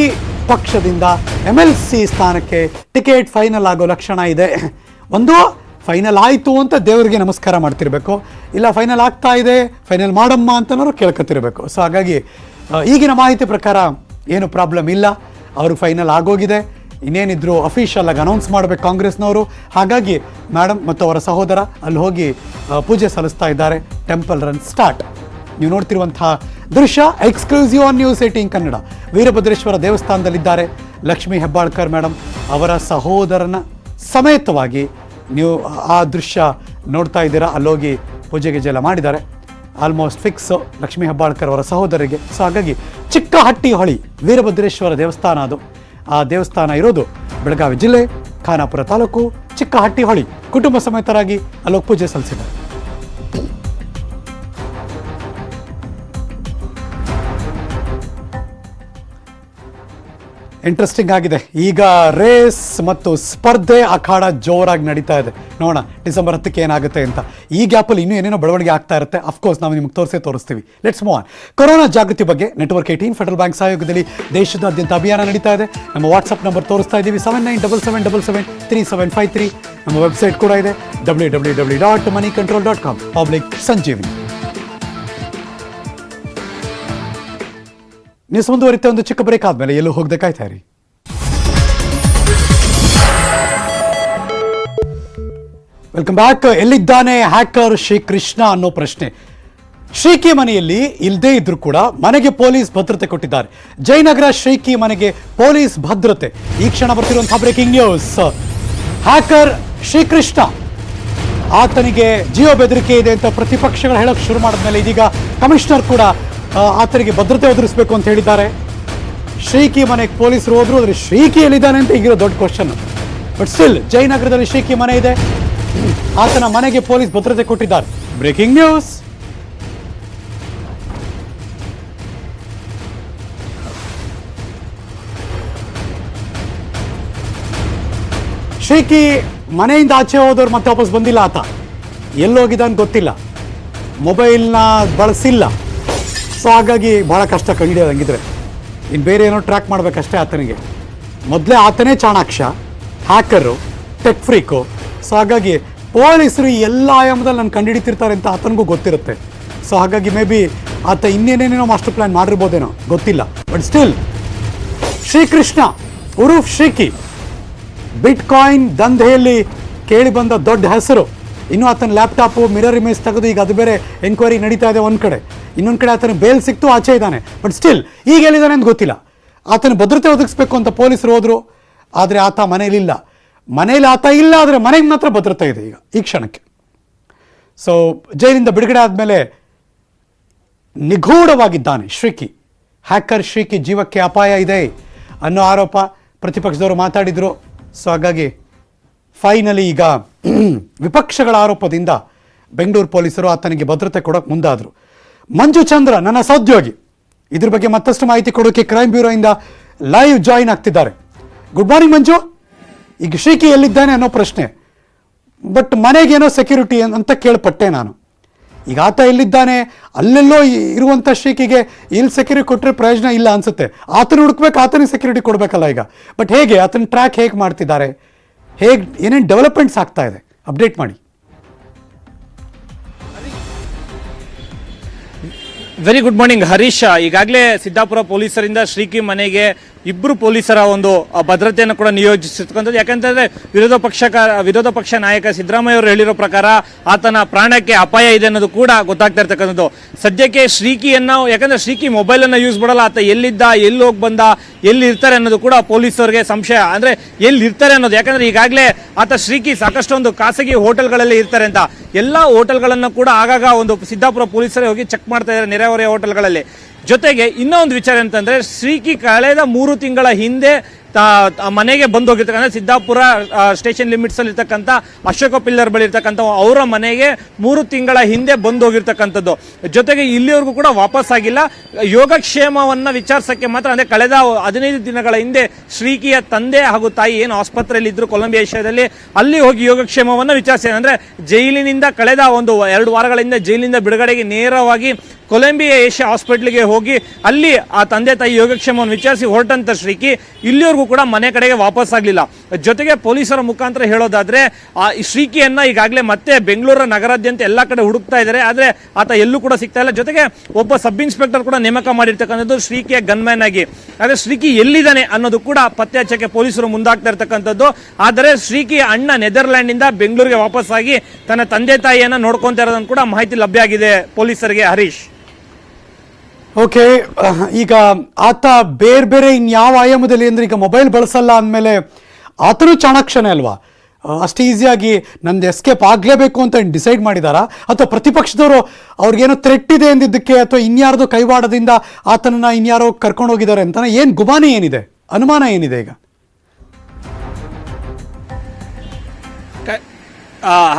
ಪಕ್ಷದಿಂದ MLC ಸ್ಥಾನಕ್ಕೆ ಟಿಕೆಟ್ ಫೈನಲ್ ಆಗೋ ಲಕ್ಷಣ ಇದೆ. ಒಂದು ಫೈನಲ್ ಆಯಿತು ಅಂತ ದೇವರಿಗೆ ನಮಸ್ಕಾರ ಮಾಡ್ತಿರ್ಬೇಕು, ಇಲ್ಲ ಫೈನಲ್ ಆಗ್ತಾ ಇದೆ ಫೈನಲ್ ಮಾಡಮ್ಮ ಅಂತನಾದ್ರು ಕೇಳ್ಕೊತಿರ್ಬೇಕು. ಸೊ ಹಾಗಾಗಿ ಈಗಿನ ಮಾಹಿತಿ ಪ್ರಕಾರ ಏನು ಪ್ರಾಬ್ಲಮ್ ಇಲ್ಲ, ಅವರು ಫೈನಲ್ ಆಗೋಗಿದೆ. ಇನ್ನೇನಿದ್ರು ಅಫಿಷಿಯಲ್ ಆಗಿ ಅನೌನ್ಸ್ ಮಾಡಬೇಕು ಕಾಂಗ್ರೆಸ್ನವರು. ಹಾಗಾಗಿ ಮೇಡಮ್ ಮತ್ತು ಅವರ ಸಹೋದರ ಅಲ್ಲಿ ಹೋಗಿ ಪೂಜೆ ಸಲ್ಲಿಸ್ತಾ ಇದ್ದಾರೆ. Temple run start. ನೀವು ನೋಡ್ತಿರುವಂತಹ ದೃಶ್ಯ exclusive on news 18 Kannada. Veerabhadreshwara ದೇವಸ್ಥಾನದಲ್ಲಿದ್ದಾರೆ ಲಕ್ಷ್ಮೀ ಹೆಬ್ಬಾಳ್ಕರ್ ಮೇಡಮ್ ಅವರ ಸಹೋದರನ ಸಮೇತವಾಗಿ ನೀವು ಆ ದೃಶ್ಯ ನೋಡ್ತಾ ಇದ್ದೀರಾ. ಅಲ್ಲೋಗಿ ಪೂಜೆ ಗಿಜೆ ಎಲ್ಲ ಮಾಡಿದ್ದಾರೆ. ಆಲ್ಮೋಸ್ಟ್ ಫಿಕ್ಸ್ ಲಕ್ಷ್ಮೀ ಹೆಬ್ಬಾಳ್ಕರ್ ಅವರ ಸಹೋದರಿಗೆ. ಸೊ ಹಾಗಾಗಿ ಚಿಕ್ಕಹಟ್ಟಿ ಹೊಳಿ ವೀರಭದ್ರೇಶ್ವರ ದೇವಸ್ಥಾನ ಅದು. ಆ ದೇವಸ್ಥಾನ ಇರೋದು ಬೆಳಗಾವಿ ಜಿಲ್ಲೆ ಖಾನಾಪುರ ತಾಲೂಕು ಚಿಕ್ಕಹಟ್ಟಿ ಹೊಳಿ. ಕುಟುಂಬ ಸಮೇತರಾಗಿ ಅಲ್ಲೋಗಿ ಪೂಜೆ ಸಲ್ಲಿಸಿದ್ದಾರೆ. ಇಂಟ್ರೆಸ್ಟಿಂಗ್ ಆಗಿದೆ. ಈಗ ರೇಸ್ ಮತ್ತು ಸ್ಪರ್ಧೆ ಅಖಾಡ ಜೋರಾಗಿ ನಡೀತಾ ಇದೆ. ನೋಡೋಣ ಡಿಸೆಂಬರ್ 10ಕ್ಕೆ ಏನಾಗುತ್ತೆ ಅಂತ. ಈ ಗ್ಯಾಪಲ್ಲಿ ಇನ್ನೂ ಏನೇನೋ ಬೆಳವಣಿಗೆ ಆಗ್ತಾ ಇರುತ್ತೆ. ಅಫ್ಕೋರ್ಸ್ ನಾವು ನಿಮ್ಗೆ ತೋರಿಸ್ತೀವಿ. Let's move on. ಕೊರೋನಾ ಜಾಗೃತಿ ಬಗ್ಗೆ ನೆಟ್ವರ್ಕ್ 18 ಫೆಡರಲ್ ಬ್ಯಾಂಕ್ ಸಹಯೋಗದಲ್ಲಿ ದೇಶದಾದ್ಯಂತ ಅಭಿಯಾನ ನಡೀತಾ ಇದೆ. ನಮ್ಮ ವಾಟ್ಸಪ್ ನಂಬರ್ ತೋರಿಸ್ತಾ ಇದ್ದೀವಿ 7977773753. ನಮ್ಮ ವೆಬ್ಸೈಟ್ ಕೂಡ ಇದೆ www.moneycontrol.com. ಪಬ್ಲಿಕ್ ಸಂಜೀವಿನಿ. ನ್ಯೂಸ್ ಮುಂದುವರಿತೆ. ಒಂದು ಚಿಕ್ಕ ಬ್ರೇಕ್ ಆದ್ಮೇಲೆ ಎಲ್ಲೂ ಹೋಗದೆ ಕಾಯ್ತಾ ಇರಿ. Welcome back. ಎಲ್ಲಿದ್ದಾನೆ ಹ್ಯಾಕರ್ ಶ್ರೀಕೃಷ್ಣ ಅನ್ನೋ ಪ್ರಶ್ನೆ. ಶ್ರೀಕಿ ಮನೆಯಲ್ಲಿ ಇಲ್ಲದೇ ಇದ್ರೂ ಕೂಡ ಮನೆಗೆ ಪೊಲೀಸ್ ಭದ್ರತೆ ಕೊಟ್ಟಿದ್ದಾರೆ. ಜಯನಗರ ಶ್ರೀಕಿ ಮನೆಗೆ ಪೊಲೀಸ್ ಭದ್ರತೆ. ಈ ಕ್ಷಣ ಬರ್ತಿರುವಂತಹ ಬ್ರೇಕಿಂಗ್ ನ್ಯೂಸ್. ಹ್ಯಾಕರ್ ಶ್ರೀಕೃಷ್ಣ, ಆತನಿಗೆ ಜಿಯೋ ಬೆದರಿಕೆ ಇದೆ ಅಂತ ಪ್ರತಿಪಕ್ಷಗಳು ಹೇಳೋಕೆ ಶುರು ಮಾಡಿದ್ಮೇಲೆ ಇದೀಗ ಕಮಿಷನರ್ ಕೂಡ ಆತನಿಗೆ ಭದ್ರತೆ ಒದಗಿಸಬೇಕು ಅಂತ ಹೇಳಿದ್ದಾರೆ. ಶ್ರೀಕಿ ಮನೆಗೆ ಪೊಲೀಸರು ಹೋದ್ರು, ಆದರೆ ಶ್ರೀಕಿ ಎಲ್ಲಿದ್ದಾನೆ ಅಂತ ಈಗಿರೋ ದೊಡ್ಡ ಕ್ವಶನ್. ಬಟ್ ಸ್ಟಿಲ್ ಜಯನಗರದಲ್ಲಿ ಶ್ರೀಕಿ ಮನೆ ಇದೆ, ಆತನ ಮನೆಗೆ ಪೊಲೀಸ್ ಭದ್ರತೆ ಕೊಟ್ಟಿದ್ದಾರೆ. Breaking news. ಶ್ರೀಕಿ ಮನೆಯಿಂದ ಆಚೆ ಹೋದವ್ರು ಮತ್ತೆ ವಾಪಸ್ ಬಂದಿಲ್ಲ. ಆತ ಎಲ್ಲೋಗಿದ್ದಾನೆ ಗೊತ್ತಿಲ್ಲ, ಮೊಬೈಲ್ನ ಬಳಸಿಲ್ಲ. ಸೊ ಹಾಗಾಗಿ ಭಾಳ ಕಷ್ಟ ಕಂಡಿಡಿಯೋದು. ಹಂಗಿದ್ರೆ ಇನ್ನು ಬೇರೆ ಏನೋ ಟ್ರ್ಯಾಕ್ ಮಾಡಬೇಕಷ್ಟೇ ಆತನಿಗೆ. ಮೊದಲೇ ಆತನೇ ಚಾಣಾಕ್ಷ, ಹ್ಯಾಕರು, ಟೆಕ್ ಫ್ರೀಕು. ಸೊ ಹಾಗಾಗಿ ಪೊಲೀಸರು ಈ ಎಲ್ಲ ಆಯಾಮದಲ್ಲಿ ನಾನು ಕಂಡುಹಿಡಿತಿರ್ತಾರೆ ಅಂತ ಆತನಿಗೂ ಗೊತ್ತಿರುತ್ತೆ. ಸೊ ಹಾಗಾಗಿ ಮೇ ಬಿ ಆತ ಇನ್ನೇನೇನೇನೋ ಮಾಸ್ಟರ್ ಪ್ಲಾನ್ ಮಾಡಿರ್ಬೋದೇನೋ ಗೊತ್ತಿಲ್ಲ. ಬಟ್ ಸ್ಟಿಲ್ ಶ್ರೀಕೃಷ್ಣ ಉರುಫ್ ಶ್ರೀಕಿ ಬಿಟ್ ಕಾಯಿನ್ ದಂಧೆಯಲ್ಲಿ ಕೇಳಿ ಬಂದ ದೊಡ್ಡ ಹೆಸರು. ಇನ್ನು ಆತನ ಲ್ಯಾಪ್ಟಾಪು ಮಿರರ್ ಇಮೇಜ್ ತೆಗೆದು ಈಗ ಅದು ಬೇರೆ ಎಂಕ್ವೈರಿ ನಡೀತಾ ಇದೆ ಒಂದು ಕಡೆ, ಇನ್ನೊಂದು ಕಡೆ ಆತನ ಬೇಲ್ ಸಿಕ್ತು, ಆಚೆ ಇದ್ದಾನೆ. ಬಟ್ ಸ್ಟಿಲ್ ಈಗ ಎಲ್ಲಿದ್ದಾನೆ ಅಂತ ಗೊತ್ತಿಲ್ಲ. ಆತನ ಭದ್ರತೆ ಒದಗಿಸ್ಬೇಕು ಅಂತ ಪೊಲೀಸರು ಹೋದ್ರು, ಆದರೆ ಆತ ಮನೇಲಿಲ್ಲ. ಮನೇಲಿ ಆತ ಇಲ್ಲ, ಆದರೆ ಮನೆಗೆ ಮಾತ್ರ ಭದ್ರತೆ ಇದೆ ಈಗ ಈ ಕ್ಷಣಕ್ಕೆ. ಸೊ ಜೈಲಿಂದ ಬಿಡುಗಡೆ ಆದಮೇಲೆ ನಿಗೂಢವಾಗಿದ್ದಾನೆ ಶ್ರೀಕಿ. ಹ್ಯಾಕರ್ ಶ್ರೀಕಿ ಜೀವಕ್ಕೆ ಅಪಾಯ ಇದೆ ಅನ್ನೋ ಆರೋಪ ಪ್ರತಿಪಕ್ಷದವರು ಮಾತಾಡಿದರು. ಸೊ ಹಾಗಾಗಿ ಫೈನಲಿ ಈಗ ವಿಪಕ್ಷಗಳ ಆರೋಪದಿಂದ ಬೆಂಗಳೂರು ಪೊಲೀಸರು ಆತನಿಗೆ ಭದ್ರತೆ ಕೊಡೋಕೆ ಮುಂದಾದರು. ಮಂಜು ಚಂದ್ರ ನನ್ನ ಸಹೋದ್ಯೋಗಿ ಇದ್ರ ಬಗ್ಗೆ ಮತ್ತಷ್ಟು ಮಾಹಿತಿ ಕೊಡೋಕೆ ಕ್ರೈಮ್ ಬ್ಯೂರೋಯಿಂದ ಲೈವ್ ಜಾಯಿನ್ ಆಗ್ತಿದ್ದಾರೆ. ಗುಡ್ ಮಾರ್ನಿಂಗ್ ಮಂಜು. ಈಗ ಶ್ರೀಕಿ ಎಲ್ಲಿದ್ದಾನೆ ಅನ್ನೋ ಪ್ರಶ್ನೆ, ಬಟ್ ಮನೆಗೇನೋ ಸೆಕ್ಯೂರಿಟಿ ಅಂತ ಕೇಳ್ಪಟ್ಟೆ ನಾನು. ಈಗ ಆತ ಎಲ್ಲಿದ್ದಾನೆ, ಅಲ್ಲೆಲ್ಲೋ ಇರುವಂಥ ಶ್ರೀಕಿಗೆ ಇಲ್ಲಿ ಸೆಕ್ಯೂರಿಟಿ ಕೊಟ್ಟರೆ ಪ್ರಯೋಜನ ಇಲ್ಲ ಅನ್ಸುತ್ತೆ. ಆತನ ಹುಡುಕ್ಬೇಕು, ಆತನಿಗೆ ಸೆಕ್ಯೂರಿಟಿ ಕೊಡಬೇಕಲ್ಲ ಈಗ. ಬಟ್ ಹೇಗೆ ಆತನ ಟ್ರ್ಯಾಕ್ ಹೇಗೆ ಮಾಡ್ತಿದ್ದಾರೆ, ಹೇಗೆ ಏನೇನು ಡೆವಲಪ್ಮೆಂಟ್ಸ್ ಆಗ್ತಾ ಇದೆ, ಅಪ್ಡೇಟ್ ಮಾಡಿ. Very good morning Harish. ಈಗಾಗಲೇ ಸಿದ್ದಾಪುರ ಪೊಲೀಸರಿಂದ ಶ್ರೀಕಿ ಮನೆಗೆ ಇಬ್ಬರು ಪೊಲೀಸರ ಒಂದು ಭದ್ರತೆಯನ್ನು ಕೂಡ ನಿಯೋಜಿಸಿರ್ತಕ್ಕಂಥದ್ದು. ಯಾಕಂತಂದ್ರೆ ವಿರೋಧ ಪಕ್ಷ ನಾಯಕ ಸಿದ್ದರಾಮಯ್ಯ ಅವರು ಹೇಳಿರೋ ಪ್ರಕಾರ ಆತನ ಪ್ರಾಣಕ್ಕೆ ಅಪಾಯ ಇದೆ ಅನ್ನೋದು ಕೂಡ ಗೊತ್ತಾಗ್ತಾ ಇರ್ತಕ್ಕಂಥದ್ದು. ಸದ್ಯಕ್ಕೆ ಶ್ರೀಕಿಯನ್ನು, ಯಾಕಂದ್ರೆ ಶ್ರೀಕಿ ಮೊಬೈಲ್ ಅನ್ನ ಯೂಸ್ ಮಾಡಲ್ಲ, ಆತ ಎಲ್ಲಿದ್ದ, ಎಲ್ಲಿ ಹೋಗಿ ಬಂದ, ಎಲ್ಲಿ ಇರ್ತಾರೆ ಅನ್ನೋದು ಕೂಡ ಪೊಲೀಸರಿಗೆ ಸಂಶಯ. ಅಂದ್ರೆ ಎಲ್ಲಿ ಇರ್ತಾರೆ ಅನ್ನೋದು, ಯಾಕಂದ್ರೆ ಈಗಾಗಲೇ ಆತ ಶ್ರೀಕಿ ಸಾಕಷ್ಟು ಒಂದು ಖಾಸಗಿ ಹೋಟೆಲ್ಗಳಲ್ಲಿ ಇರ್ತಾರೆ ಅಂತ ಎಲ್ಲಾ ಹೋಟೆಲ್ಗಳನ್ನು ಕೂಡ ಆಗಾಗ ಒಂದು ಸಿದ್ದಾಪುರ ಪೊಲೀಸರೇ ಹೋಗಿ ಚೆಕ್ ಮಾಡ್ತಾ ಇದ್ದಾರೆ, ನೆರೆಹೊರೆಯ ಹೋಟೆಲ್ಗಳಲ್ಲಿ. ಜೊತೆಗೆ ಇನ್ನೊಂದು ವಿಚಾರ ಅಂತಂದ್ರೆ ಶ್ರೀಕಿ ಕಳೆದ 3 ತಿಂಗಳ ಹಿಂದೆ ಮನೆಗೆ ಬಂದು ಹೋಗಿರ್ತಕ್ಕಂಥ ಸಿದ್ದಾಪುರ ಸ್ಟೇಷನ್ ಲಿಮಿಟ್ಸ್ ಅಲ್ಲಿ ಇರ್ತಕ್ಕಂಥ ಅಶೋಕ ಪಿಲ್ಲರ್ ಬಳಿ ಇರ್ತಕ್ಕಂಥ ಅವರ ಮನೆಗೆ 3 ತಿಂಗಳ ಹಿಂದೆ ಬಂದು ಹೋಗಿರ್ತಕ್ಕಂಥದ್ದು. ಜೊತೆಗೆ ಇಲ್ಲಿವರೆಗೂ ಕೂಡ ವಾಪಸ್ ಆಗಿಲ್ಲ. ಯೋಗಕ್ಷೇಮವನ್ನ ವಿಚಾರಿಸಕ್ಕೆ ಮಾತ್ರ, ಅಂದ್ರೆ ಕಳೆದ 15 ದಿನಗಳ ಹಿಂದೆ ಶ್ರೀಕಿಯ ತಂದೆ ಹಾಗೂ ತಾಯಿ ಏನು ಆಸ್ಪತ್ರೆಯಲ್ಲಿ ಇದ್ರು ಕೊಲಂಬಿಯಾ ಏಷ್ಯಾದಲ್ಲಿ, ಅಲ್ಲಿ ಹೋಗಿ ಯೋಗಕ್ಷೇಮವನ್ನ ವಿಚಾರಿಸಿದೆ. ಅಂದ್ರೆ ಜೈಲಿನಿಂದ ಕಳೆದ 1-2 ವಾರಗಳಿಂದ ಜೈಲಿನಿಂದ ಬಿಡುಗಡೆಗೆ ನೇರವಾಗಿ ಕೊಲಂಬಿಯಾ ಏಷ್ಯಾ ಹಾಸ್ಪಿಟ್ಲಿಗೆ ಹೋಗಿ ಅಲ್ಲಿ ಆ ತಂದೆ ತಾಯಿ ಯೋಗಕ್ಷೇಮವನ್ನು ವಿಚಾರಿಸಿ ಹೊರಟಂತ ಶ್ರೀಕಿ ಇಲ್ಲಿವರೆಗೂ ಕೂಡ ಮನೆ ಕಡೆಗೆ ವಾಪಸ್ ಆಗಲಿಲ್ಲ. ಜೊತೆಗೆ ಪೊಲೀಸರ ಮುಖಾಂತರ ಹೇಳೋದಾದ್ರೆ ಆ ಶ್ರೀಕಿಯನ್ನ ಈಗಾಗಲೇ ಮತ್ತೆ ಬೆಂಗಳೂರು ನಗರಾದ್ಯಂತ ಎಲ್ಲಾ ಕಡೆ ಹುಡುಕ್ತಾ ಇದ್ದಾರೆ, ಆದ್ರೆ ಆತ ಎಲ್ಲೂ ಕೂಡ ಸಿಗ್ತಾ ಇಲ್ಲ. ಜೊತೆಗೆ ಒಬ್ಬ ಸಬ್ ಇನ್ಸ್ಪೆಕ್ಟರ್ ಕೂಡ ನೇಮಕ ಮಾಡಿರ್ತಕ್ಕಂಥದ್ದು ಶ್ರೀಕಿಯ ಗನ್ಮ್ಯಾನ್ ಆಗಿ. ಆದ್ರೆ ಶ್ರೀಕಿ ಎಲ್ಲಿದ್ದಾನೆ ಅನ್ನೋದು ಕೂಡ ಪತ್ತೆ ಹಚ್ಚಕ್ಕೆ ಪೊಲೀಸರು ಮುಂದಾಗ್ತಾ ಇರ್ತಕ್ಕಂಥದ್ದು. ಆದರೆ ಶ್ರೀಕಿಯ ಅಣ್ಣ ನೆದರ್ಲ್ಯಾಂಡ್ ಇಂದ ಬೆಂಗಳೂರಿಗೆ ವಾಪಸ್ ಆಗಿ ತನ್ನ ತಂದೆ ತಾಯಿಯನ್ನ ನೋಡ್ಕೊಂತ ಇರೋದನ್ನು ಕೂಡ ಮಾಹಿತಿ ಲಭ್ಯ ಆಗಿದೆ ಪೊಲೀಸರಿಗೆ. ಹರೀಶ್, ಓಕೆ, ಈಗ ಆತ ಬೇರೆ ಬೇರೆ ಇನ್ಯಾವ ಆಯಾಮದಲ್ಲಿ ಅಂದ್ರೆ ಈಗ ಮೊಬೈಲ್ ಬಳಸಲ್ಲ ಅಂದಮೇಲೆ ಆತನೂ ಚಾಣಾಕ್ಷನೇ ಅಲ್ವಾ? ಅಷ್ಟು ಈಸಿಯಾಗಿ ನಂದು ಎಸ್ಕೇಪ್ ಆಗಲೇಬೇಕು ಅಂತ ಡಿಸೈಡ್ ಮಾಡಿದಾರಾ, ಅಥವಾ ಪ್ರತಿಪಕ್ಷದವರು ಅವ್ರಿಗೇನೋ ಥ್ರೆಟ್ ಇದೆ ಅಂದಿದ್ದಕ್ಕೆ, ಅಥವಾ ಇನ್ಯಾರ್ದೋ ಕೈವಾಡದಿಂದ ಆತನನ್ನ ಇನ್ಯಾರೋ ಕರ್ಕೊಂಡು ಹೋಗಿದ್ದಾರೆ ಅಂತ ಏನು ಗುಮಾನಿ ಏನಿದೆ, ಅನುಮಾನ ಏನಿದೆ ಈಗ?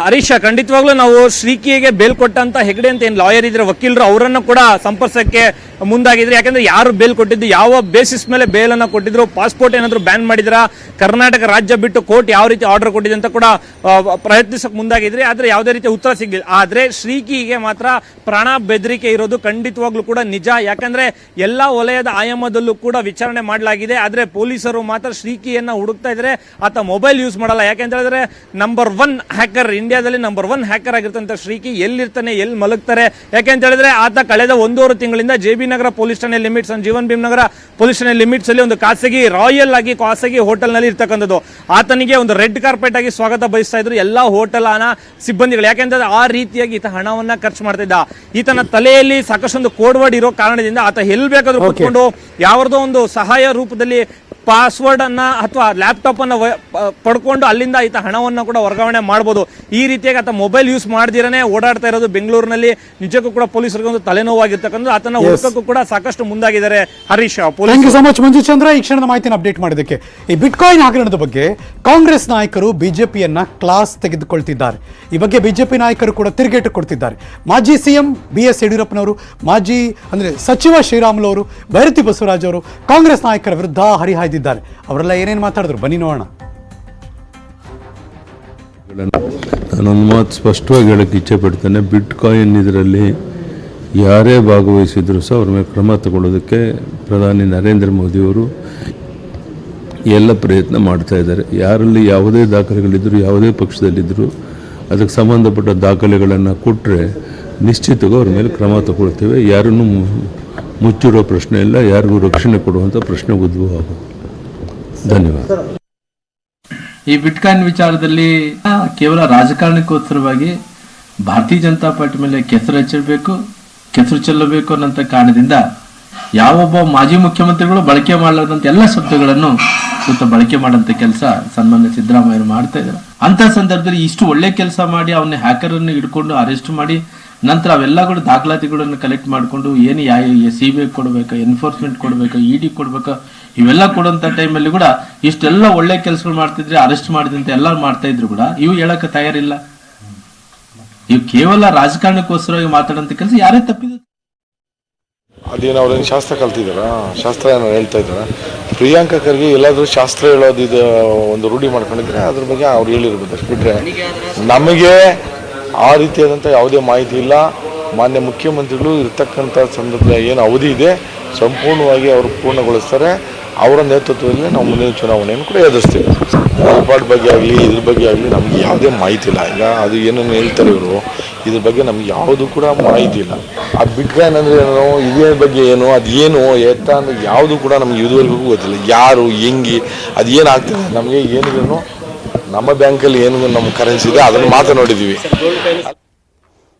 ಹರೀಶ್, ಖಂಡಿತವಾಗ್ಲೂ ನಾವು ಶ್ರೀಕಿಗೆ ಬೇಲ್ ಕೊಟ್ಟಂತ ಹೆಗ್ಡೆ ಅಂತ ಏನ್ ಲಾಯರ್ ಇದ್ರೆ, ವಕೀಲರು, ಅವರನ್ನ ಕೂಡ ಸಂಪರ್ಸಕ್ಕೆ ಮುಂದಾಗಿದ್ರೆ. ಯಾಕಂದ್ರೆ ಯಾರು ಬೇಲ್ ಕೊಟ್ಟಿದ್ದು, ಯಾವ ಬೇಸಿಸ್ ಮೇಲೆ ಬೇಲ್ ಅನ್ನ ಕೊಟ್ಟಿದ್ರು, ಪಾಸ್ಪೋರ್ಟ್ ಏನಾದ್ರು ಬ್ಯಾನ್ ಮಾಡಿದ್ರ, ಕರ್ನಾಟಕ ರಾಜ್ಯ ಬಿಟ್ಟು ಕೋರ್ಟ್ ಯಾವ ರೀತಿ ಆರ್ಡರ್ ಕೊಟ್ಟಿದೆ ಅಂತ ಕೂಡ ಪ್ರಯತ್ನಿಸಕ್ಕೆ ಮುಂದಾಗಿದ್ರೆ. ಆದ್ರೆ ಯಾವುದೇ ರೀತಿಯ ಉತ್ತರ ಸಿಗಲಿಲ್ಲ. ಆದ್ರೆ ಶ್ರೀಕಿಗೆ ಮಾತ್ರ ಪ್ರಾಣ ಬೆದರಿಕೆ ಇರೋದು ಖಂಡಿತವಾಗ್ಲೂ ಕೂಡ ನಿಜ. ಯಾಕಂದ್ರೆ ಎಲ್ಲಾ ವಲಯದ ಆಯಾಮದಲ್ಲೂ ಕೂಡ ವಿಚಾರಣೆ ಮಾಡಲಾಗಿದೆ. ಆದ್ರೆ ಪೊಲೀಸರು ಮಾತ್ರ ಶ್ರೀಕಿಯನ್ನ ಹುಡುಕ್ತಾ ಇದ್ರೆ. ಆತ ಮೊಬೈಲ್ ಯೂಸ್ ಮಾಡಲ್ಲ. ಯಾಕೆಂತ ಹೇಳಿದ್ರೆ ನಂಬರ್ 1 ಹ್ಯಾಕರ್, ಇಂಡಿಯಾದಲ್ಲಿ ನಂಬರ್ 1 ಹ್ಯಾಕರ್ ಆಗಿರ್ತಂತ ಶ್ರೀಕಿ ಎಲ್ಲಿರ್ತಾನೆ, ಎಲ್ಲಿ ಮಲಗ್ತಾರೆ. ಯಾಕೆಂತ ಹೇಳಿದ್ರೆ ಆತ ಕಳೆದ 1.5 ತಿಂಗಳಿಂದ JB ನಗರ ಪೊಲೀಸ್ ಠಾಣೆ ಲಿಮಿಟ್ಸ್, ಜೀವನ್ ಭೀಮ್ ನಗರ ಪೊಲೀಸ್ ಠಾಣೆ ಲಿಮಿಟ್ಸ್ ಅಲ್ಲಿ ಒಂದು ರಾಯಲ್ ಆಗಿ ಖಾಸಗಿ ಹೋಟೆಲ್ ನಲ್ಲಿ ಇರ್ತಕ್ಕಂಥದ್ದು. ಆತನಿಗೆ ಒಂದು ರೆಡ್ ಕಾರ್ಪೆಟ್ ಆಗಿ ಸ್ವಾಗತ ಬಯಸ್ತಾ ಇದ್ರು ಎಲ್ಲಾ ಹೋಟೆಲ್ ಸಿಬ್ಬಂದಿಗಳು. ಯಾಕೆಂದ್ರೆ ಆ ರೀತಿಯಾಗಿ ಈತ ಹಣವನ್ನ ಖರ್ಚು ಮಾಡ್ತಿದ್ದ. ಈತನ ತಲೆಯಲ್ಲಿ ಸಾಕಷ್ಟು ಕೋಡ್ ವರ್ಡ್ ಇರೋ ಕಾರಣದಿಂದ ಆತ ಎಲ್ಲಿ ಬೇಕಾದ್ರೂ ಕೂತ್ಕೊಂಡು ಯಾವ್ದೋ ಒಂದು ಸಹಾಯ ರೂಪದಲ್ಲಿ ಪಾಸ್ವರ್ಡ್ ಅನ್ನ ಅಥವಾ ಲ್ಯಾಪ್ಟಾಪ್ ಅನ್ನ ಪಡ್ಕೊಂಡು ಅಲ್ಲಿಂದ ಈತ ಹಣವನ್ನ ಕೂಡ ವರ್ಗಾವಣೆ ಮಾಡಬಹುದು. ಈ ರೀತಿಯಾಗಿ ಆತ ಮೊಬೈಲ್ ಯೂಸ್ ಮಾಡದಿರನೇ ಓಡಾಡ್ತಾ ಇರೋದು ಬೆಂಗಳೂರಿನಲ್ಲಿ. ನಿಜಕ್ಕೂ ಕೂಡ ಪೊಲೀಸರಿಗೆ ಒಂದು ತಲೆನೋವಾಗಿರ್ತಕ್ಕಂಥ. ಆತನ ಹುಡುಕಕ್ಕೂ ಕೂಡ ಸಾಕಷ್ಟು ಮುಂದಾಗಿದ್ದಾರೆ Harish. Thank you so much Manju Chandra, ಈ ಕ್ಷಣದ ಮಾಹಿತಿನ ಅಪ್ಡೇಟ್ ಮಾಡಿದ್ದಕ್ಕೆ. ಈ ಬಿಟ್ಕಾಯಿನ್ ಹಗರಣದ ಬಗ್ಗೆ ಕಾಂಗ್ರೆಸ್ ನಾಯಕರು ಬಿಜೆಪಿಯನ್ನ ಕ್ಲಾಸ್ ತೆಗೆದುಕೊಳ್ತಿದ್ದಾರೆ. ಈ ಬಗ್ಗೆ ಬಿಜೆಪಿ ನಾಯಕರು ಕೂಡ ತಿರುಗೇಟು ಕೊಡ್ತಿದ್ದಾರೆ. ಮಾಜಿ ಸಿಎಂ BS ಯಡಿಯೂರಪ್ಪನವರು, ಮಾಜಿ ಅಂದ್ರೆ ಸಚಿವ ಶ್ರೀರಾಮುಲು ಅವರು, ಭೈರತಿ ಬಸವರಾಜ್ ಅವರು ಕಾಂಗ್ರೆಸ್ ನಾಯಕರ ವಿರುದ್ಧ ಹರಿಹಾಯ್ದಿದ್ದಾರೆ. ಅವರೆಲ್ಲ ಏನೇನು ಮಾತಾಡಿದ್ರು ಬನ್ನಿ ನೋಡೋಣ. ನಾನೊಂದು ಮಾತು ಸ್ಪಷ್ಟವಾಗಿ ಹೇಳಕ್ಕೆ ಇಚ್ಛೆ ಪಡ್ತೇನೆ. ಬಿಟ್ ಕಾಯಿನ್ ಇದರಲ್ಲಿ ಯಾರೇ ಭಾಗವಹಿಸಿದ್ರು ಸಹ ಅವ್ರ ಮೇಲೆ ಕ್ರಮ ತಗೊಳ್ಳೋದಕ್ಕೆ ಪ್ರಧಾನಿ ನರೇಂದ್ರ ಮೋದಿಯವರು ಎಲ್ಲ ಪ್ರಯತ್ನ ಮಾಡ್ತಾ ಇದ್ದಾರೆ. ಯಾರಲ್ಲಿ ಯಾವುದೇ ದಾಖಲೆಗಳಿದ್ದರು, ಯಾವುದೇ ಪಕ್ಷದಲ್ಲಿದ್ದರು ಅದಕ್ಕೆ ಸಂಬಂಧಪಟ್ಟ ದಾಖಲೆಗಳನ್ನು ಕೊಟ್ಟರೆ ನಿಶ್ಚಿತವಾಗಿ ಅವ್ರ ಮೇಲೆ ಕ್ರಮ ತಗೊಳ್ತೇವೆ. ಯಾರನ್ನು ಮುಚ್ಚಿರೋ ಪ್ರಶ್ನೆ ಇಲ್ಲ, ಯಾರಿಗೂ ರಕ್ಷಣೆ ಕೊಡುವಂಥ ಪ್ರಶ್ನೆ ಉದ್ಭವ ಆಗೋದು. ಧನ್ಯವಾದ. ಈ ಬಿಟ್ಕಾಯಿನ್ ವಿಚಾರದಲ್ಲಿ ಕೇವಲ ರಾಜಕಾರಣಕ್ಕೋಸ್ಕರವಾಗಿ ಭಾರತೀಯ ಜನತಾ ಪಾರ್ಟಿ ಮೇಲೆ ಕೆಸರು ಚೆಲ್ಲಬೇಕು ಅನ್ನೋಂಥ ಕಾರಣದಿಂದ ಯಾವೊಬ್ಬ ಮಾಜಿ ಮುಖ್ಯಮಂತ್ರಿಗಳು ಬಳಕೆ ಮಾಡಲಾದಂಥ ಎಲ್ಲ ಶಬ್ದಗಳನ್ನು ಬಳಕೆ ಮಾಡೋಂಥ ಕೆಲಸ ಸನ್ಮಾನ್ಯ ಸಿದ್ದರಾಮಯ್ಯ ಮಾಡ್ತಾ ಇದ್ದಾರೆ. ಅಂತ ಸಂದರ್ಭದಲ್ಲಿ ಇಷ್ಟು ಒಳ್ಳೆ ಕೆಲಸ ಮಾಡಿ ಅವನ್ನ ಹ್ಯಾಕರ್ ಅನ್ನು ಹಿಡ್ಕೊಂಡು ಅರೆಸ್ಟ್ ಮಾಡಿ ನಂತರ ಅವೆಲ್ಲ ಕೂಡ ದಾಖಲಾತಿಗಳನ್ನು ಕಲೆಕ್ಟ್ ಮಾಡಿಕೊಂಡು ಏನು CBI ಕೊಡಬೇಕು, ಎನ್ಫೋರ್ಸ್ಮೆಂಟ್ ಕೊಡಬೇಕು, ED ಕೊಡಬೇಕು, ಇವೆಲ್ಲ ಕೊಡುವಂಥ ಟೈಮಲ್ಲಿ ಕೂಡ ಇಷ್ಟೆಲ್ಲ ಒಳ್ಳೆ ಕೆಲಸಗಳು ಮಾಡ್ತಿದ್ರೆ ಅರೆಸ್ಟ್ ಮಾಡಿದಂತ ಎಲ್ಲ ಮಾಡ್ತಾ ಇದ್ರು ಕೂಡ ಇವು ಹೇಳಕ್ಕೆ ತಯಾರಿಲ್ಲ. ಇವು ಕೇವಲ ರಾಜಕಾರಣಕ್ಕೋಸ್ಕರವಾಗಿ ಮಾತಾಡೋಂಥ ಕೆಲಸ ಯಾರೇ ತಪ್ಪಿದ. ಅದೇನು ಅವ್ರೇನು ಶಾಸ್ತ್ರ ಕಲ್ತಿದ್ದಾರ, ಶಾಸ್ತ್ರ ಏನೋ ಹೇಳ್ತಾ ಇದ್ದಾರೆ. ಪ್ರಿಯಾಂಕಾ ಖರ್ಗೆ ಎಲ್ಲಾದರೂ ಶಾಸ್ತ್ರ ಹೇಳೋದು ಇದು ಒಂದು ರೂಢಿ ಮಾಡ್ಕೊಂಡಿದ್ರೆ ಅದ್ರ ಬಗ್ಗೆ ಅವ್ರು ಹೇಳಿರ್ಬೋದು. ಅಷ್ಟು ಬಿಟ್ಟರೆ ನಮಗೆ ಆ ರೀತಿಯಾದಂಥ ಯಾವುದೇ ಮಾಹಿತಿ ಇಲ್ಲ. ಮಾನ್ಯ ಮುಖ್ಯಮಂತ್ರಿಗಳು ಇರ್ತಕ್ಕಂಥ ಸಂದರ್ಭ ಏನು ಅವಧಿ ಇದೆ ಸಂಪೂರ್ಣವಾಗಿ ಅವರು ಪೂರ್ಣಗೊಳಿಸ್ತಾರೆ. ಅವರ ನೇತೃತ್ವದಲ್ಲಿ ನಾವು ಮುಂದಿನ ಚುನಾವಣೆಯನ್ನು ಕೂಡ ಎದುರಿಸ್ತೀವಿ. ರಿಪಾರ್ಟ್ ಬಗ್ಗೆ ಆಗಲಿ ಇದ್ರ ಬಗ್ಗೆ ಆಗಲಿ ನಮಗೆ ಯಾವುದೇ ಮಾಹಿತಿ ಇಲ್ಲ. ಈಗ ಅದು ಏನೇನು ಹೇಳ್ತಾರೆ ಇವರು, ಇದ್ರ ಬಗ್ಗೆ ನಮ್ಗೆ ಯಾವುದೂ ಕೂಡ ಮಾಹಿತಿ ಇಲ್ಲ. ಆ ಬಿಟ್ಕಾಯಿನ್ ಅಂದರೆ ಏನೋ, ಇದೇ ಬಗ್ಗೆ ಏನು, ಅದೇನು ಎತ್ತ ಅಂದರೆ ಯಾವುದೂ ಕೂಡ ನಮ್ಗೆ ಇದುವರೆಗೂ ಗೊತ್ತಿಲ್ಲ. ಯಾರು ಹೆಂಗೆ ಅದೇನು ಆಗ್ತದೆ ನಮಗೆ ಏನಿದ್ರು ನಮ್ಮ ಬ್ಯಾಂಕಲ್ಲಿ ಏನು ನಮ್ಮ ಕರೆನ್ಸಿ ಇದೆ ಅದನ್ನು ಮಾತ್ರ ನೋಡಿದ್ದೀವಿ.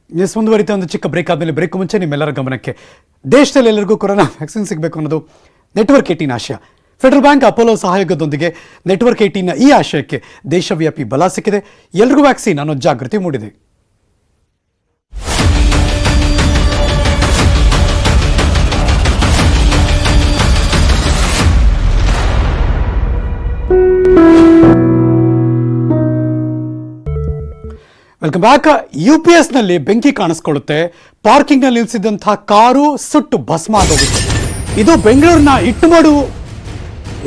ಎಸ್, ಮುಂದುವರಿತಾ ಒಂದು ಚಿಕ್ಕ ಬ್ರೇಕ್ ಆದಮೇಲೆ ಬ್ರೇಕ್ ಮುಂಚೆ ನಿಮ್ಮೆಲ್ಲರ ಗಮನಕ್ಕೆ, ದೇಶದಲ್ಲಿ ಎಲ್ಲರಿಗೂ ಕೊರೋನಾ ವ್ಯಾಕ್ಸಿನ್ ಸಿಗಬೇಕು ಅನ್ನೋದು ನೆಟ್ವರ್ಕ್ 18 ಆಶಯ. ಫೆಡರಲ್ ಬ್ಯಾಂಕ್ ಅಪೋಲೋ ಸಹಯೋಗದೊಂದಿಗೆ ನೆಟ್ವರ್ಕ್ 18ನ ಈ ಆಶಯಕ್ಕೆ ದೇಶವ್ಯಾಪಿ ಬಲ ಸಿಕ್ಕಿದೆ. ಎಲ್ರಿಗೂ ವ್ಯಾಕ್ಸಿನ್ ಅನ್ನೋ ಜಾಗೃತಿ ಮೂಡಿದೆ. Welcome back. UPS ನಲ್ಲಿ ಬೆಂಕಿ ಕಾಣಿಸ್ಕೊಳ್ಳುತ್ತೆ. ಪಾರ್ಕಿಂಗ್ ನಲ್ಲಿ ನಿಲ್ಲಿಸಿದಂತಹ ಕಾರು ಸುಟ್ಟು ಭಸ್ಮ ಆಗೋಗುತ್ತೆ. ಇದು ಬೆಂಗಳೂರಿನ ಇಟ್ಟಮಡು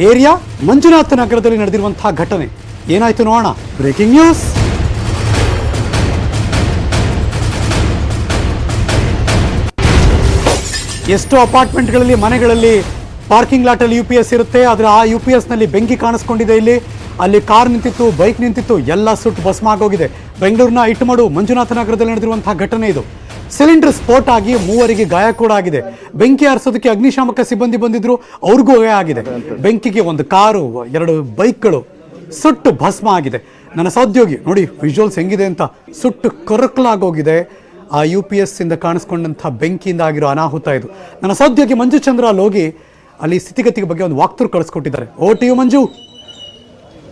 ಏರಿಯಾ ಮಂಜುನಾಥ ನಗರದಲ್ಲಿ ನಡೆದಿರುವಂತಹ ಘಟನೆ. ಏನಾಯ್ತು ನೋಡೋಣ. Breaking news. ಎಷ್ಟೋ ಅಪಾರ್ಟ್ಮೆಂಟ್ಗಳಲ್ಲಿ, ಮನೆಗಳಲ್ಲಿ ಪಾರ್ಕಿಂಗ್ ಲಾಟಲ್ಲಿ UPS ಇರುತ್ತೆ. ಆದರೆ ಆ UPS ನಲ್ಲಿ ಬೆಂಕಿ ಕಾಣಿಸ್ಕೊಂಡಿದೆ. ಅಲ್ಲಿ ಕಾರ್ ನಿಂತಿತ್ತು, ಬೈಕ್ ನಿಂತಿತ್ತು, ಎಲ್ಲ ಸುಟ್ಟು ಭಸ್ಮ ಆಗೋಗಿದೆ. ಬೆಂಗಳೂರಿನ ಇಟ್ಟಮಡು ಮಂಜುನಾಥ ನಗರದಲ್ಲಿ ನಡೆದಿರುವಂತಹ ಘಟನೆ ಇದು. ಸಿಲಿಂಡರ್ ಸ್ಫೋಟ ಆಗಿ 3 ಗಾಯ ಕೂಡ ಆಗಿದೆ. ಬೆಂಕಿ ಆರಿಸೋದಕ್ಕೆ ಅಗ್ನಿಶಾಮಕ ಸಿಬ್ಬಂದಿ ಬಂದಿದ್ರು, ಅವ್ರಿಗೂ ಗಾಯ ಆಗಿದೆ. ಬೆಂಕಿಗೆ ಒಂದು ಕಾರು, 2 ಬೈಕ್ಗಳು ಸುಟ್ಟು ಭಸ್ಮ ಆಗಿದೆ. ನನ್ನ ಸಹೋದ್ಯೋಗಿ ನೋಡಿ ವಿಜುವಲ್ಸ್ ಹೆಂಗಿದೆ ಅಂತ, ಸುಟ್ಟು ಕರಕಲಾಗೋಗಿದೆ. ಆ UPS ಇಂದ ಕಾಣಿಸ್ಕೊಂಡಂಥ ಬೆಂಕಿಯಿಂದ ಆಗಿರೋ ಅನಾಹುತ ಇದು. ನನ್ನ ಸಹೋದ್ಯೋಗಿ ಮಂಜು ಚಂದ್ರ ಅಲ್ಲಿ ಹೋಗಿ ಅಲ್ಲಿ ಸ್ಥಿತಿಗತಿ ಬಗ್ಗೆ ಒಂದು ವಾಕ್ತುರು ಕಳಿಸ್ಕೊಟ್ಟಿದ್ದಾರೆ. ಓ ಮಂಜು.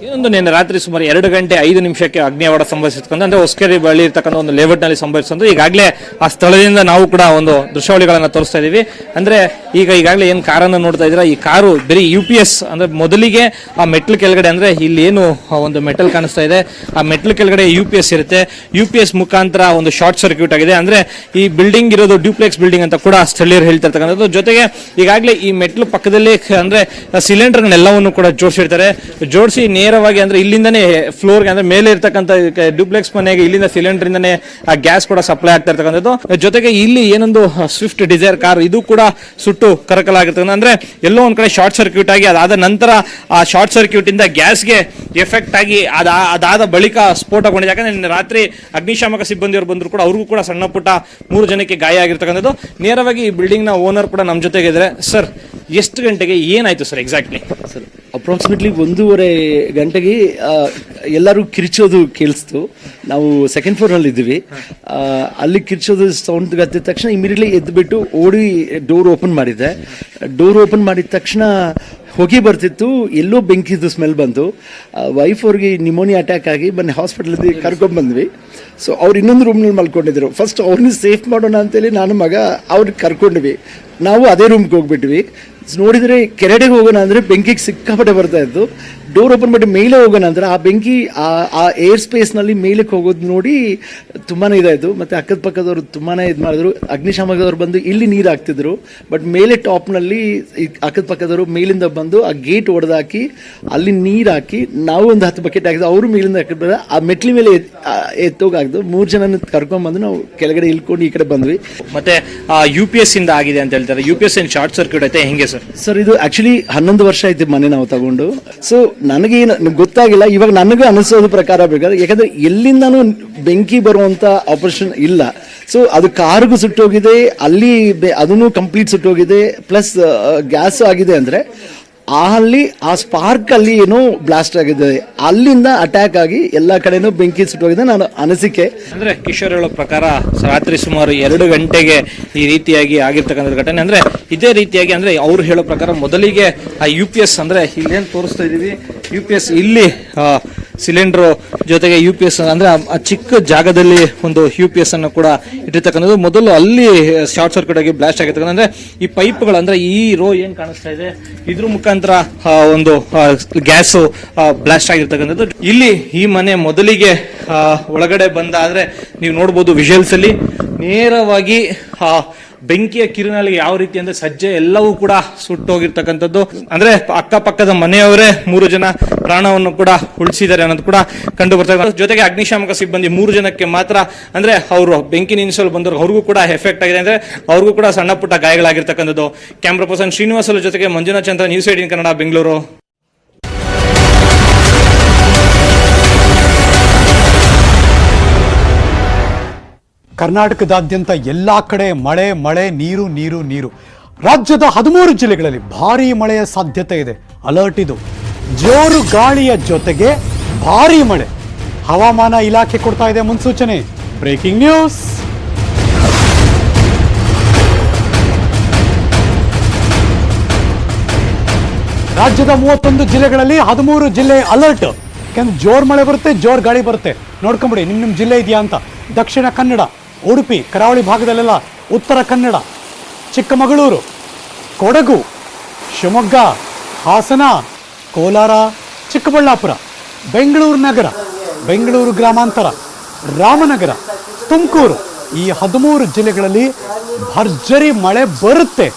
ಇನ್ನೊಂದು ನಿನ್ನೆ ರಾತ್ರಿ ಸುಮಾರು 2 ಗಂಟೆ 5 ನಿಮಿಷಕ್ಕೆ ಅಗ್ನಿ ಅವಘಡ ಸಂಭವಿಸಿರ್ತಕ್ಕಂಥ, ಅಂದ್ರೆ ಹೊಸಕೆರೆ ಬಳಿ ಇರ್ತಕ್ಕಂಥ ಒಂದು ಲೇಔಟ್ ನಲ್ಲಿ ಸಂಭವಿಸಿದ್ದು. ಈಗಾಗಲೇ ಆ ಸ್ಥಳದಿಂದ ನಾವು ಕೂಡ ಒಂದು ದೃಶ್ಯಾವಳಿಗಳನ್ನ ತೋರಿಸ್ತಾ ಇದೀವಿ. ಅಂದ್ರೆ ಈಗಾಗಲೇ ಏನ್ ಕಾರನ್ನು ನೋಡ್ತಾ ಇದ್ದೀರಾ, ಈ ಕಾರು ಬರೀ UPS ಅಂದ್ರೆ ಮೊದಲಿಗೆ ಆ ಮೆಟ್ಲು ಕೆಳಗಡೆ, ಅಂದ್ರೆ ಇಲ್ಲಿ ಏನು ಒಂದು ಮೆಟಲ್ ಕಾಣಿಸ್ತಾ ಇದೆ, ಆ ಮೆಟ್ಲು ಕೆಳಗಡೆ UPS ಇರುತ್ತೆ. UPS ಮುಖಾಂತರ ಒಂದು ಶಾರ್ಟ್ ಸರ್ಕ್ಯೂಟ್ ಆಗಿದೆ. ಅಂದ್ರೆ ಈ ಬಿಲ್ಡಿಂಗ್ ಇರೋದು ಡ್ಯೂಪ್ಲೆಕ್ಸ್ ಬಿಲ್ಡಿಂಗ್ ಅಂತ ಕೂಡ ಸ್ಥಳೀಯರು ಹೇಳ್ತಾ ಇರ್ತಕ್ಕಂಥದ್ದು. ಜೊತೆಗೆ ಈಗಾಗಲೇ ಈ ಮೆಟ್ಲು ಪಕ್ಕದಲ್ಲಿ ಅಂದ್ರೆ ಸಿಲಿಂಡರ್ಗಳನ್ನೆಲ್ಲವನ್ನು ಕೂಡ ಜೋಡಿಸಿರ್ತಾರೆ. ಜೋಡಿಸಿ ನೇರವಾಗಿ ಅಂದ್ರೆ ಇಲ್ಲಿಂದನೇ ಫ್ಲೋರ್ಗೆ, ಅಂದ್ರೆ ಮೇಲೆ ಇರ್ತಕ್ಕಂಥ ಡ್ಯೂಪ್ಲೆಕ್ಸ್ ಮನೆಗೆ ಇಲ್ಲಿಂದ ಸಿಲಿಂಡರ್ ಇಂದಾನೆ ಆ ಗ್ಯಾಸ್ ಕೂಡ ಸಪ್ಲೈ ಆಗ್ತಾ ಇರ್ತಕ್ಕಂಥದ್ದು. ಜೊತೆಗೆ ಇಲ್ಲಿ ಏನೊಂದು ಸ್ವಿಫ್ಟ್ ಡಿಸೈರ್ ಕಾರ್ ಇದು ಕೂಡ ಸುಟ್ಟು ಕರಕಲಾಗಿರ್ತಕ್ಕಂಥ, ಅಂದ್ರೆ ಎಲ್ಲೋ ಒಂದ್ ಕಡೆ ಶಾರ್ಟ್ ಸರ್ಕ್ಯೂಟ್ ಆಗಿ ಅದಾದ ನಂತರ ಆ ಶಾರ್ಟ್ ಸರ್ಕ್ಯೂಟ್ ಇಂದ ಗ್ಯಾಸ್ಗೆ ಎಫೆಕ್ಟ್ ಆಗಿ ಅದಾದ ಬಳಿಕ ಸ್ಫೋಟಗೊಂಡಿದೆ. ಯಾಕಂದ್ರೆ ನಿನ್ನೆ ರಾತ್ರಿ ಅಗ್ನಿಶಾಮಕ ಸಿಬ್ಬಂದಿಯವರು ಬಂದ್ರು ಕೂಡ ಅವ್ರಿಗೂ ಕೂಡ ಸಣ್ಣ ಪುಟ್ಟ 3 ಜನಕ್ಕೆ ಗಾಯ ಆಗಿರ್ತಕ್ಕಂಥದ್ದು. ನೇರವಾಗಿ ಈ ಬಿಲ್ಡಿಂಗ್ ನ ಓನರ್ ಕೂಡ ನಮ್ಮ ಜೊತೆಗೆ ಇದ್ದಾರೆ. ಸರ್, ಎಷ್ಟು ಗಂಟೆಗೆ ಏನಾಯ್ತು ಸರ್ ಎಕ್ಸಾಕ್ಟ್ಲಿ? ಸರ್, ಅಪ್ರಾಕ್ಸಿಮೇಟ್ಲಿ 1:30 ಗಂಟೆಗೆ ಎಲ್ಲರೂ ಕಿರ್ಚೋದು ಕೇಳಿಸ್ತು. ನಾವು ಸೆಕೆಂಡ್ ಫ್ಲೋರ್ನಲ್ಲಿ ಇದ್ವಿ. ಅಲ್ಲಿ ಕಿರ್ಚೋದು ಸೌಂಡ್ ಗತ್ತಿದ ತಕ್ಷಣ ಇಮಿಡಿಯೇಟ್ಲಿ ಎದ್ದುಬಿಟ್ಟು ಓಡಿ ಡೋರ್ ಓಪನ್ ಮಾಡಿದ್ದೆ. ಡೋರ್ ಓಪನ್ ಮಾಡಿದ ತಕ್ಷಣ ಹೊಗೆ ಬರ್ತಿತ್ತು, ಎಲ್ಲೋ ಬೆಂಕಿದು ಸ್ಮೆಲ್ ಬಂತು. ವೈಫ್ ಅವ್ರಿಗೆ ನಿಮೋನಿಯಾ ಅಟ್ಯಾಕ್ ಆಗಿ ಮೊನ್ನೆ ಹಾಸ್ಪಿಟಲ್ ಕರ್ಕೊಂಡ್ ಬಂದ್ವಿ. ಸೊ ಅವ್ರು ಇನ್ನೊಂದು ರೂಮ್ನಲ್ಲಿ ಮಲ್ಕೊಂಡಿದ್ರು. ಫಸ್ಟ್ ಅವ್ರನ್ನ ಸೇಫ್ ಮಾಡೋಣ ಅಂತೇಳಿ ನಾನು ಮಗ ಅವ್ರಿಗೆ ಕರ್ಕೊಂಡ್ವಿ. ನಾವು ಅದೇ ರೂಮ್ಗೆ ಹೋಗ್ಬಿಟ್ವಿ. ನೋಡಿದರೆ ಕೆರಡೆಗೆ ಹೋಗೋಣ ಅಂದರೆ ಬೆಂಕಿಗೆ ಸಿಕ್ಕಾಪಟ್ಟೆ ಬರ್ತಾ ಇತ್ತು. ಡೋರ್ ಓಪನ್ ಮಾಡಿ ಮೇಲೆ ಹೋಗೋಣ ಅಂದ್ರೆ ಆ ಬೆಂಕಿ ಆ ಏರ್ ಸ್ಪೇಸ್ನಲ್ಲಿ ಮೇಲಕ್ಕೆ ಹೋಗೋದು ನೋಡಿ ತುಂಬಾ ಇದಾಯಿತು. ಮತ್ತು ಅಕ್ಕದ ಪಕ್ಕದವರು ತುಂಬಾ ಇದು ಮಾಡಿದ್ರು. ಅಗ್ನಿಶಾಮಕದವ್ರು ಬಂದು ಇಲ್ಲಿ ನೀರು ಹಾಕ್ತಿದ್ರು. ಬಟ್ ಮೇಲೆ ಟಾಪ್ನಲ್ಲಿ ಅಕ್ಕದ ಪಕ್ಕದವರು ಮೇಲಿಂದ ಬಂದು ಆ ಗೇಟ್ ಹೊಡೆದಾಕಿ ಅಲ್ಲಿ ನೀರು ಹಾಕಿ ನಾವು ಒಂದು 10 ಬಕೆಟ್ ಹಾಕಿದ್ವಿ. ಅವರು ಮೇಲಿಂದ ಹಾಕಿದ್ರೆ ಆ ಮೆಟ್ಲಿ ಮೇಲೆ ಎತ್ತೋಗಾಗ್ದು 3 ಜನ ಕರ್ಕೊಂಡ್ಬಂದು ನಾವು ಕೆಳಗಡೆ ಇಳ್ಕೊಂಡು ಈ ಕಡೆ ಬಂದ್ವಿ. ಮತ್ತೆ UPS ಇಂದ ಆಗಿದೆ ಅಂತ ಹೇಳ್ತಾರೆ. UPS ಶಾರ್ಟ್ ಸರ್ಕ್ಯೂಟ್ ಐತೆ ಹೆಂಗೆ ಸರ್? ಸರ್ ಇದು ಆಕ್ಚುಲಿ 11 ವರ್ಷ ಆಯ್ತು ಮನೆ ನಾವು ತಗೊಂಡು. ಸೊ ನನಗೇನು ಗೊತ್ತಾಗಿಲ್ಲ, ಇವಾಗ ನನಗೂ ಅನಿಸೋದು ಪ್ರಕಾರ ಬೇಕಾದ್ರೆ, ಯಾಕಂದ್ರೆ ಎಲ್ಲಿಂದಾನು ಬೆಂಕಿ ಬರುವಂತ ಆಪರೇಷನ್ ಇಲ್ಲ. ಸೊ ಅದು ಕಾರ್ಗೂ ಸುಟ್ಟೋಗಿದೆ, ಅಲ್ಲಿ ಅದನ್ನು ಕಂಪ್ಲೀಟ್ ಸುಟ್ಟೋಗಿದೆ, ಪ್ಲಸ್ ಗ್ಯಾಸ್ ಆಗಿದೆ. ಅಂದ್ರೆ ಅಲ್ಲಿ ಆ ಸ್ಪಾರ್ಕ್ ಅಲ್ಲಿ ಏನೋ ಬ್ಲಾಸ್ಟ್ ಆಗಿದೆ, ಅಲ್ಲಿಂದ ಅಟ್ಯಾಕ್ ಆಗಿ ಎಲ್ಲಾ ಕಡೆನೂ ಬೆಂಕಿ ಸುಟ್ಟೋಗಿದೆ ನಾನು ಅನಿಸಿಕೆ. ಅಂದ್ರೆ ಕಿಶೋರ್ ಹೇಳೋ ಪ್ರಕಾರ ರಾತ್ರಿ ಸುಮಾರು 2 ಗಂಟೆಗೆ ಈ ರೀತಿಯಾಗಿ ಆಗಿರ್ತಕ್ಕಂಥ ಘಟನೆ. ಅಂದ್ರೆ ಇದೇ ರೀತಿಯಾಗಿ ಅಂದ್ರೆ ಅವ್ರು ಹೇಳೋ ಪ್ರಕಾರ ಮೊದಲಿಗೆ ಆ UPS ಅಂದ್ರೆ ಇಲ್ಲೇನು ತೋರಿಸ್ತಾ ಇದೀವಿ, UPS ಇಲ್ಲಿ ಸಿಲಿಂಡರ್ ಜೊತೆಗೆ UPS ಅಂದ್ರೆ ಆ ಚಿಕ್ಕ ಜಾಗದಲ್ಲಿ ಒಂದು UPS ಅನ್ನು ಕೂಡ ಇಟ್ಟಿರ್ತಕ್ಕಂಥದ್ದು. ಮೊದಲು ಅಲ್ಲಿ ಶಾರ್ಟ್ ಸರ್ಕ್ಯೂಟ್ ಆಗಿ ಬ್ಲಾಸ್ಟ್ ಆಗಿರ್ತಕ್ಕಂಥ ಅಂದ್ರೆ ಈ ಪೈಪ್ಗಳು ಅಂದ್ರೆ ಈ ರೋ ಏನ್ ಕಾಣಿಸ್ತಾ ಇದೆ ಇದ್ರ ಮುಖಾಂತರ ಒಂದು ಗ್ಯಾಸ್ ಬ್ಲಾಸ್ಟ್ ಆಗಿರ್ತಕ್ಕಂಥದ್ದು. ಇಲ್ಲಿ ಈ ಮನೆ ಮೊದಲಿಗೆ ಒಳಗಡೆ ಬಂದಾದ್ರೆ ನೀವು ನೋಡ್ಬೋದು ವಿಜುವಲ್ಸ್ ಅಲ್ಲಿ ನೇರವಾಗಿ ಬೆಂಕಿಯ ಕಿರುನಲ್ಲಿ ಯಾವ ರೀತಿ ಅಂದ್ರೆ ಸಜ್ಜೆ ಎಲ್ಲವೂ ಕೂಡ ಸುಟ್ಟೋಗಿರ್ತಕ್ಕಂಥದ್ದು. ಅಂದ್ರೆ ಅಕ್ಕಪಕ್ಕದ ಮನೆಯವರೇ 3 ಜನ ಪ್ರಾಣವನ್ನು ಕೂಡ ಉಳಿಸಿದ್ದಾರೆ ಅನ್ನೋದು ಕೂಡ ಕಂಡು ಬರ್ತದೆ. ಜೊತೆಗೆ ಅಗ್ನಿಶಾಮಕ ಸಿಬ್ಬಂದಿ 3 ಜನಕ್ಕೆ ಮಾತ್ರ ಅಂದ್ರೆ ಅವರು ಬೆಂಕಿ ನಿಲ್ಲಿಸಲು ಬಂದವರು ಅವ್ರಿಗೂ ಕೂಡ ಎಫೆಕ್ಟ್ ಆಗಿದೆ, ಅಂದ್ರೆ ಅವ್ರಿಗೂ ಕೂಡ ಸಣ್ಣ ಪುಟ್ಟ ಗಾಯಗಳಾಗಿರ್ತಕ್ಕಂಥದ್ದು. ಕ್ಯಾಮ್ರಾ ಪರ್ಸನ್ ಶ್ರೀನಿವಾಸ್ ಜೊತೆಗೆ ಮಂಜುನಾಥ್ ಚಂದ್ರ, ನ್ಯೂಸ್ 18 ಕನ್ನಡ, ಬೆಂಗಳೂರು. ಕರ್ನಾಟಕದಾದ್ಯಂತ ಎಲ್ಲಾ ಕಡೆ ಮಳೆ ಮಳೆ ನೀರು ನೀರು ನೀರು. ರಾಜ್ಯದ 13 ಜಿಲ್ಲೆಗಳಲ್ಲಿ ಭಾರೀ ಮಳೆಯ ಸಾಧ್ಯತೆ ಇದೆ. ಅಲರ್ಟ್ ಇದು. ಜೋರು ಗಾಳಿಯ ಜೊತೆಗೆ ಭಾರೀ ಮಳೆ. ಹವಾಮಾನ ಇಲಾಖೆ ಕೊಡ್ತಾ ಇದೆ ಮುನ್ಸೂಚನೆ. Breaking news. ರಾಜ್ಯದ 31 ಜಿಲ್ಲೆಗಳಲ್ಲಿ 13 ಜಿಲ್ಲೆ ಅಲರ್ಟ್. ಯಾಕಂದ್ರೆ ಜೋರ್ ಮಳೆ ಬರುತ್ತೆ, ಜೋರ್ ಗಾಳಿ ಬರುತ್ತೆ. ನೋಡ್ಕೊಂಬಿಡಿ ನಿಮ್ಮ ಜಿಲ್ಲೆ ಇದೆಯಾ ಅಂತ. ದಕ್ಷಿಣ ಕನ್ನಡ, ಉಡುಪಿ, ಕರಾವಳಿ ಭಾಗದಲ್ಲೆಲ್ಲ, ಉತ್ತರ ಕನ್ನಡ, ಚಿಕ್ಕಮಗಳೂರು, ಕೊಡಗು, ಶಿವಮೊಗ್ಗ, ಹಾಸನ, ಕೋಲಾರ, ಚಿಕ್ಕಬಳ್ಳಾಪುರ, ಬೆಂಗಳೂರು ನಗರ, ಬೆಂಗಳೂರು ಗ್ರಾಮಾಂತರ, ರಾಮನಗರ, ತುಮಕೂರು, ಈ 13 ಜಿಲ್ಲೆಗಳಲ್ಲಿ ಭರ್ಜರಿ ಮಳೆ ಬರುತ್ತೆ.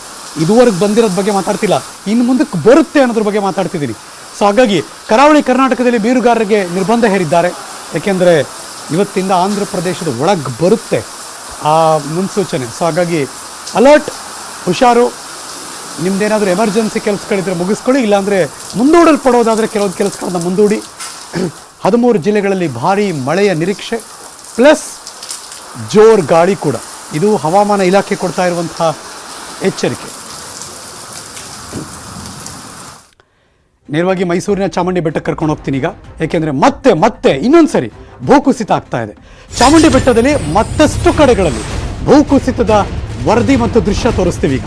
ಇದುವರೆಗೆ ಬಂದಿರೋದ್ರ ಬಗ್ಗೆ ಮಾತಾಡ್ತಿಲ್ಲ, ಇನ್ನು ಮುಂದಕ್ಕೆ ಬರುತ್ತೆ ಅನ್ನೋದ್ರ ಬಗ್ಗೆ ಮಾತಾಡ್ತಿದ್ದೀನಿ. ಸೊ ಹಾಗಾಗಿ ಕರಾವಳಿ ಕರ್ನಾಟಕದಲ್ಲಿ ಮೀನುಗಾರರಿಗೆ ನಿರ್ಬಂಧ ಹೇರಿದ್ದಾರೆ. ಯಾಕೆಂದರೆ ಇವತ್ತಿಂದ ಆಂಧ್ರ ಪ್ರದೇಶದ ಒಳಗೆ ಬರುತ್ತೆ ಆ ಮುನ್ಸೂಚನೆ. ಸೊ ಹಾಗಾಗಿ ಅಲರ್ಟ್, ಹುಷಾರು. ನಿಮ್ದೇನಾದರೂ ಎಮರ್ಜೆನ್ಸಿ ಕೆಲಸಗಳಿದ್ರೆ ಮುಗಿಸ್ಕೊಳ್ಳಿ, ಇಲ್ಲಾಂದರೆ ಮುಂದೂಡಲ್ಪಡೋದಾದರೆ ಕೆಲವೊಂದು ಕೆಲಸಗಳನ್ನ ಮುಂದೂಡಿ. 13 ಜಿಲ್ಲೆಗಳಲ್ಲಿ ಭಾರೀ ಮಳೆಯ ನಿರೀಕ್ಷೆ ಪ್ಲಸ್ ಜೋರ್ ಗಾಳಿ ಕೂಡ. ಇದು ಹವಾಮಾನ ಇಲಾಖೆ ಕೊಡ್ತಾ ಇರುವಂತಹ ಎಚ್ಚರಿಕೆ. ನೇರವಾಗಿ ಮೈಸೂರಿನ ಚಾಮುಂಡಿ ಬೆಟ್ಟಕ್ಕೆ ಕರ್ಕೊಂಡು ಹೋಗ್ತೀನಿ ಈಗ. ಯಾಕೆಂದರೆ ಮತ್ತೆ ಇನ್ನೊಂದು ಸರಿ ಭೂಕುಸಿತ ಆಗ್ತಾ ಇದೆ. ಚಾಮುಂಡಿ ಬೆಟ್ಟದಲ್ಲಿ ಮತ್ತಷ್ಟು ಕಡೆಗಳಲ್ಲಿ ಭೂಕುಸಿತದ ವರದಿ ಮತ್ತು ದೃಶ್ಯ ತೋರಿಸ್ತೀವಿ ಈಗ.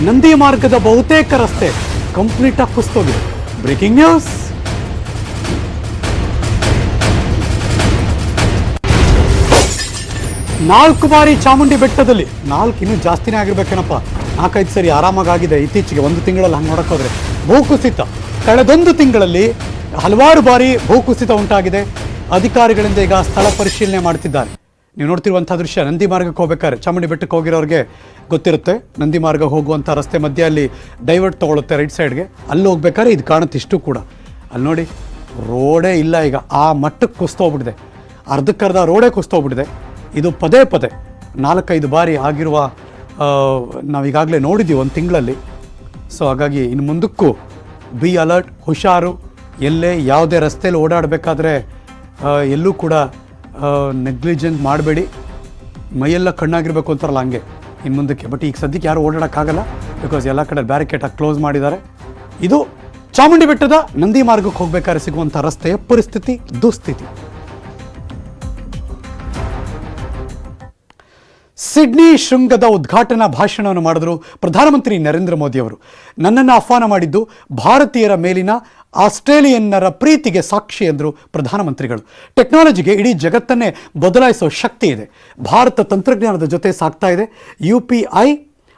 ನಂದಿ ಮಾರ್ಗದ ಬಹುತೇಕ ರಸ್ತೆ ಕಂಪ್ಲೀಟ್ ಆಗಿ ಕುಸಿತೋಗಿದೆ. Breaking news. ನಾಲ್ಕು ಬಾರಿ ಚಾಮುಂಡಿ ಬೆಟ್ಟದಲ್ಲಿ, 4 ಇನ್ನೂ ಜಾಸ್ತಿನೇ ಆಗಿರ್ಬೇಕೇನಪ್ಪ, 4-5 ಸರಿ ಆರಾಮಾಗಿ ಆಗಿದೆ ಇತ್ತೀಚೆಗೆ, 1 ತಿಂಗಳಲ್ಲಿ ಹಂಗೆ ನೋಡೋಕ್ಕೋದ್ರೆ. ಭೂಕುಸಿತ ಕಳೆದೊಂದು ತಿಂಗಳಲ್ಲಿ ಹಲವಾರು ಬಾರಿ ಭೂಕುಸಿತ ಉಂಟಾಗಿದೆ. ಅಧಿಕಾರಿಗಳಿಂದ ಈಗ ಸ್ಥಳ ಪರಿಶೀಲನೆ ಮಾಡ್ತಿದ್ದಾರೆ. ನೀವು ನೋಡ್ತಿರುವಂಥ ದೃಶ್ಯ ನಂದಿ ಮಾರ್ಗಕ್ಕೆ ಹೋಗ್ಬೇಕಾದ್ರೆ, ಚಾಮುಂಡಿ ಬೆಟ್ಟಕ್ಕೆ ಹೋಗಿರೋರಿಗೆ ಗೊತ್ತಿರುತ್ತೆ, ನಂದಿ ಮಾರ್ಗ ಹೋಗುವಂಥ ರಸ್ತೆ ಮಧ್ಯೆ ಅಲ್ಲಿ ಡೈವರ್ಟ್ ತೊಗೊಳುತ್ತೆ ರೈಟ್ ಸೈಡ್ಗೆ. ಅಲ್ಲಿ ಹೋಗ್ಬೇಕಾದ್ರೆ ಇದು ಕಾಣುತ್ತೆ ಇಷ್ಟು ಕೂಡ. ಅಲ್ಲಿ ನೋಡಿ ರೋಡೇ ಇಲ್ಲ ಈಗ, ಆ ಮಟ್ಟಕ್ಕೆ ಕುಸ್ತೋಗ್ಬಿಟ್ಟಿದೆ. ಅರ್ಧಕ್ಕರ್ಧ ರೋಡೇ ಕುಸ್ತೋಗ್ಬಿಟ್ಟಿದೆ. ಇದು ಪದೇ 4-5 ಬಾರಿ ಆಗಿರುವ ನಾವೀಗಾಗಲೇ ನೋಡಿದ್ದೀವಿ 1 ತಿಂಗಳಲ್ಲಿ. ಸೊ ಹಾಗಾಗಿ ಇನ್ನು ಮುಂದಕ್ಕೂ ಬಿ ಅಲರ್ಟ್, ಹುಷಾರು. ಎಲ್ಲೇ ಯಾವುದೇ ರಸ್ತೆಯಲ್ಲಿ ಓಡಾಡಬೇಕಾದ್ರೆ ಎಲ್ಲೂ ಕೂಡ ನೆಗ್ಲಿಜೆಂಟ್ ಮಾಡಬೇಡಿ. ಮೈಯೆಲ್ಲ ಕಣ್ಣಾಗಿರಬೇಕು ಅಂತಾರಲ್ಲ ಹಂಗೆ ಇನ್ನು ಮುಂದಕ್ಕೆ. ಬಟ್ ಈಗ ಸದ್ಯಕ್ಕೆ ಯಾರು ಓಡಾಡೋಕ್ಕಾಗಲ್ಲ, ಬಿಕಾಸ್ ಎಲ್ಲ ಕಡೆ ಬ್ಯಾರಿಕೇಡ್ ಆಗಿ ಕ್ಲೋಸ್ ಮಾಡಿದ್ದಾರೆ. ಇದು ಚಾಮುಂಡಿ ಬೆಟ್ಟದ ನಂದಿ ಮಾರ್ಗಕ್ಕೆ ಹೋಗ್ಬೇಕಾದ್ರೆ ಸಿಗುವಂಥ ರಸ್ತೆಯ ಪರಿಸ್ಥಿತಿ, ದುಸ್ಥಿತಿ. ಸಿಡ್ನಿ ಶೃಂಗದ ಉದ್ಘಾಟನಾ ಭಾಷಣವನ್ನು ಮಾಡಿದ್ರು ಪ್ರಧಾನಮಂತ್ರಿ ನರೇಂದ್ರ ಮೋದಿ ಅವರು. ನನ್ನನ್ನು ಆಹ್ವಾನ ಮಾಡಿದ್ದು ಭಾರತೀಯರ ಮೇಲಿನ ಆಸ್ಟ್ರೇಲಿಯನ್ನರ ಪ್ರೀತಿಗೆ ಸಾಕ್ಷಿ ಎಂದರು ಪ್ರಧಾನಮಂತ್ರಿಗಳು. ಟೆಕ್ನಾಲಜಿಗೆ ಇಡೀ ಜಗತ್ತನ್ನೇ ಬದಲಾಯಿಸೋ ಶಕ್ತಿ ಇದೆ. ಭಾರತ ತಂತ್ರಜ್ಞಾನದ ಜೊತೆ ಸಾಗ್ತಾ ಇದೆ. UPI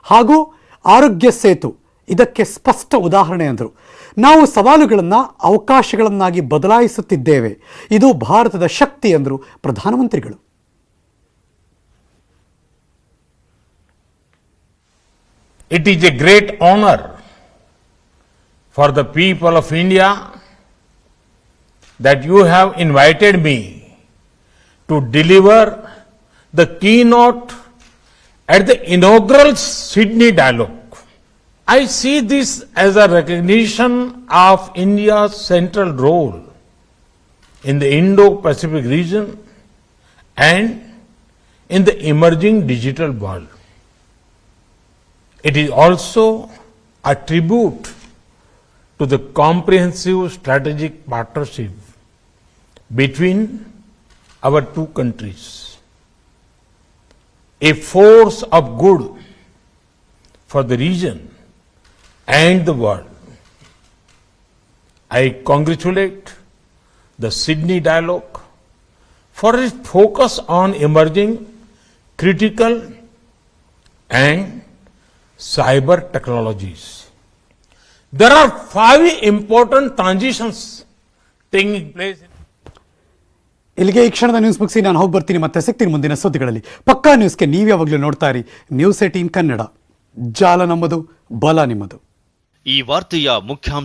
ಹಾಗೂ ಆರೋಗ್ಯ ಸೇತು ಇದಕ್ಕೆ ಸ್ಪಷ್ಟ ಉದಾಹರಣೆ ಎಂದರು. ನಾವು ಸವಾಲುಗಳನ್ನು ಅವಕಾಶಗಳನ್ನಾಗಿ ಬದಲಾಯಿಸುತ್ತಿದ್ದೇವೆ. ಇದು ಭಾರತದ ಶಕ್ತಿ ಎಂದರು ಪ್ರಧಾನಮಂತ್ರಿಗಳು. It is a great honor for the people of India that you have invited me to deliver the keynote at the inaugural Sydney Dialogue. I see this as a recognition of India's central role in the Indo-Pacific region and in the emerging digital world. It is also a tribute to the comprehensive strategic partnership between our two countries, a force of good for the region and the world. I congratulate the Sydney Dialogue for its focus on emerging critical and cyber technologies. There are 5 important transitions taking place. ಇಲ್ಲಿಗೆ ಈ ಕ್ಷಣದ news ಮುಗಿಸಿ ನಾನು ಹೋಗಿ ಬರ್ತೀನಿ, ಮತ್ತೆ ಸಿಗ್ತೀನಿ ಮುಂದಿನ ಸುದ್ದಿಗಳಲ್ಲಿ. ಪಕ್ಕಾ ನ್ಯೂಸ್ಗೆ ನೀವು ಯಾವಾಗಲೂ ನೋಡ್ತಾ ಇರಿ News18 ಕನ್ನಡ. ಜಾಲ ನಮ್ಮದು, ಬಲ ನಿಮ್ಮದು. ಈ ವಾರ್ತೆಯ ಮುಖ್ಯಾಂಶ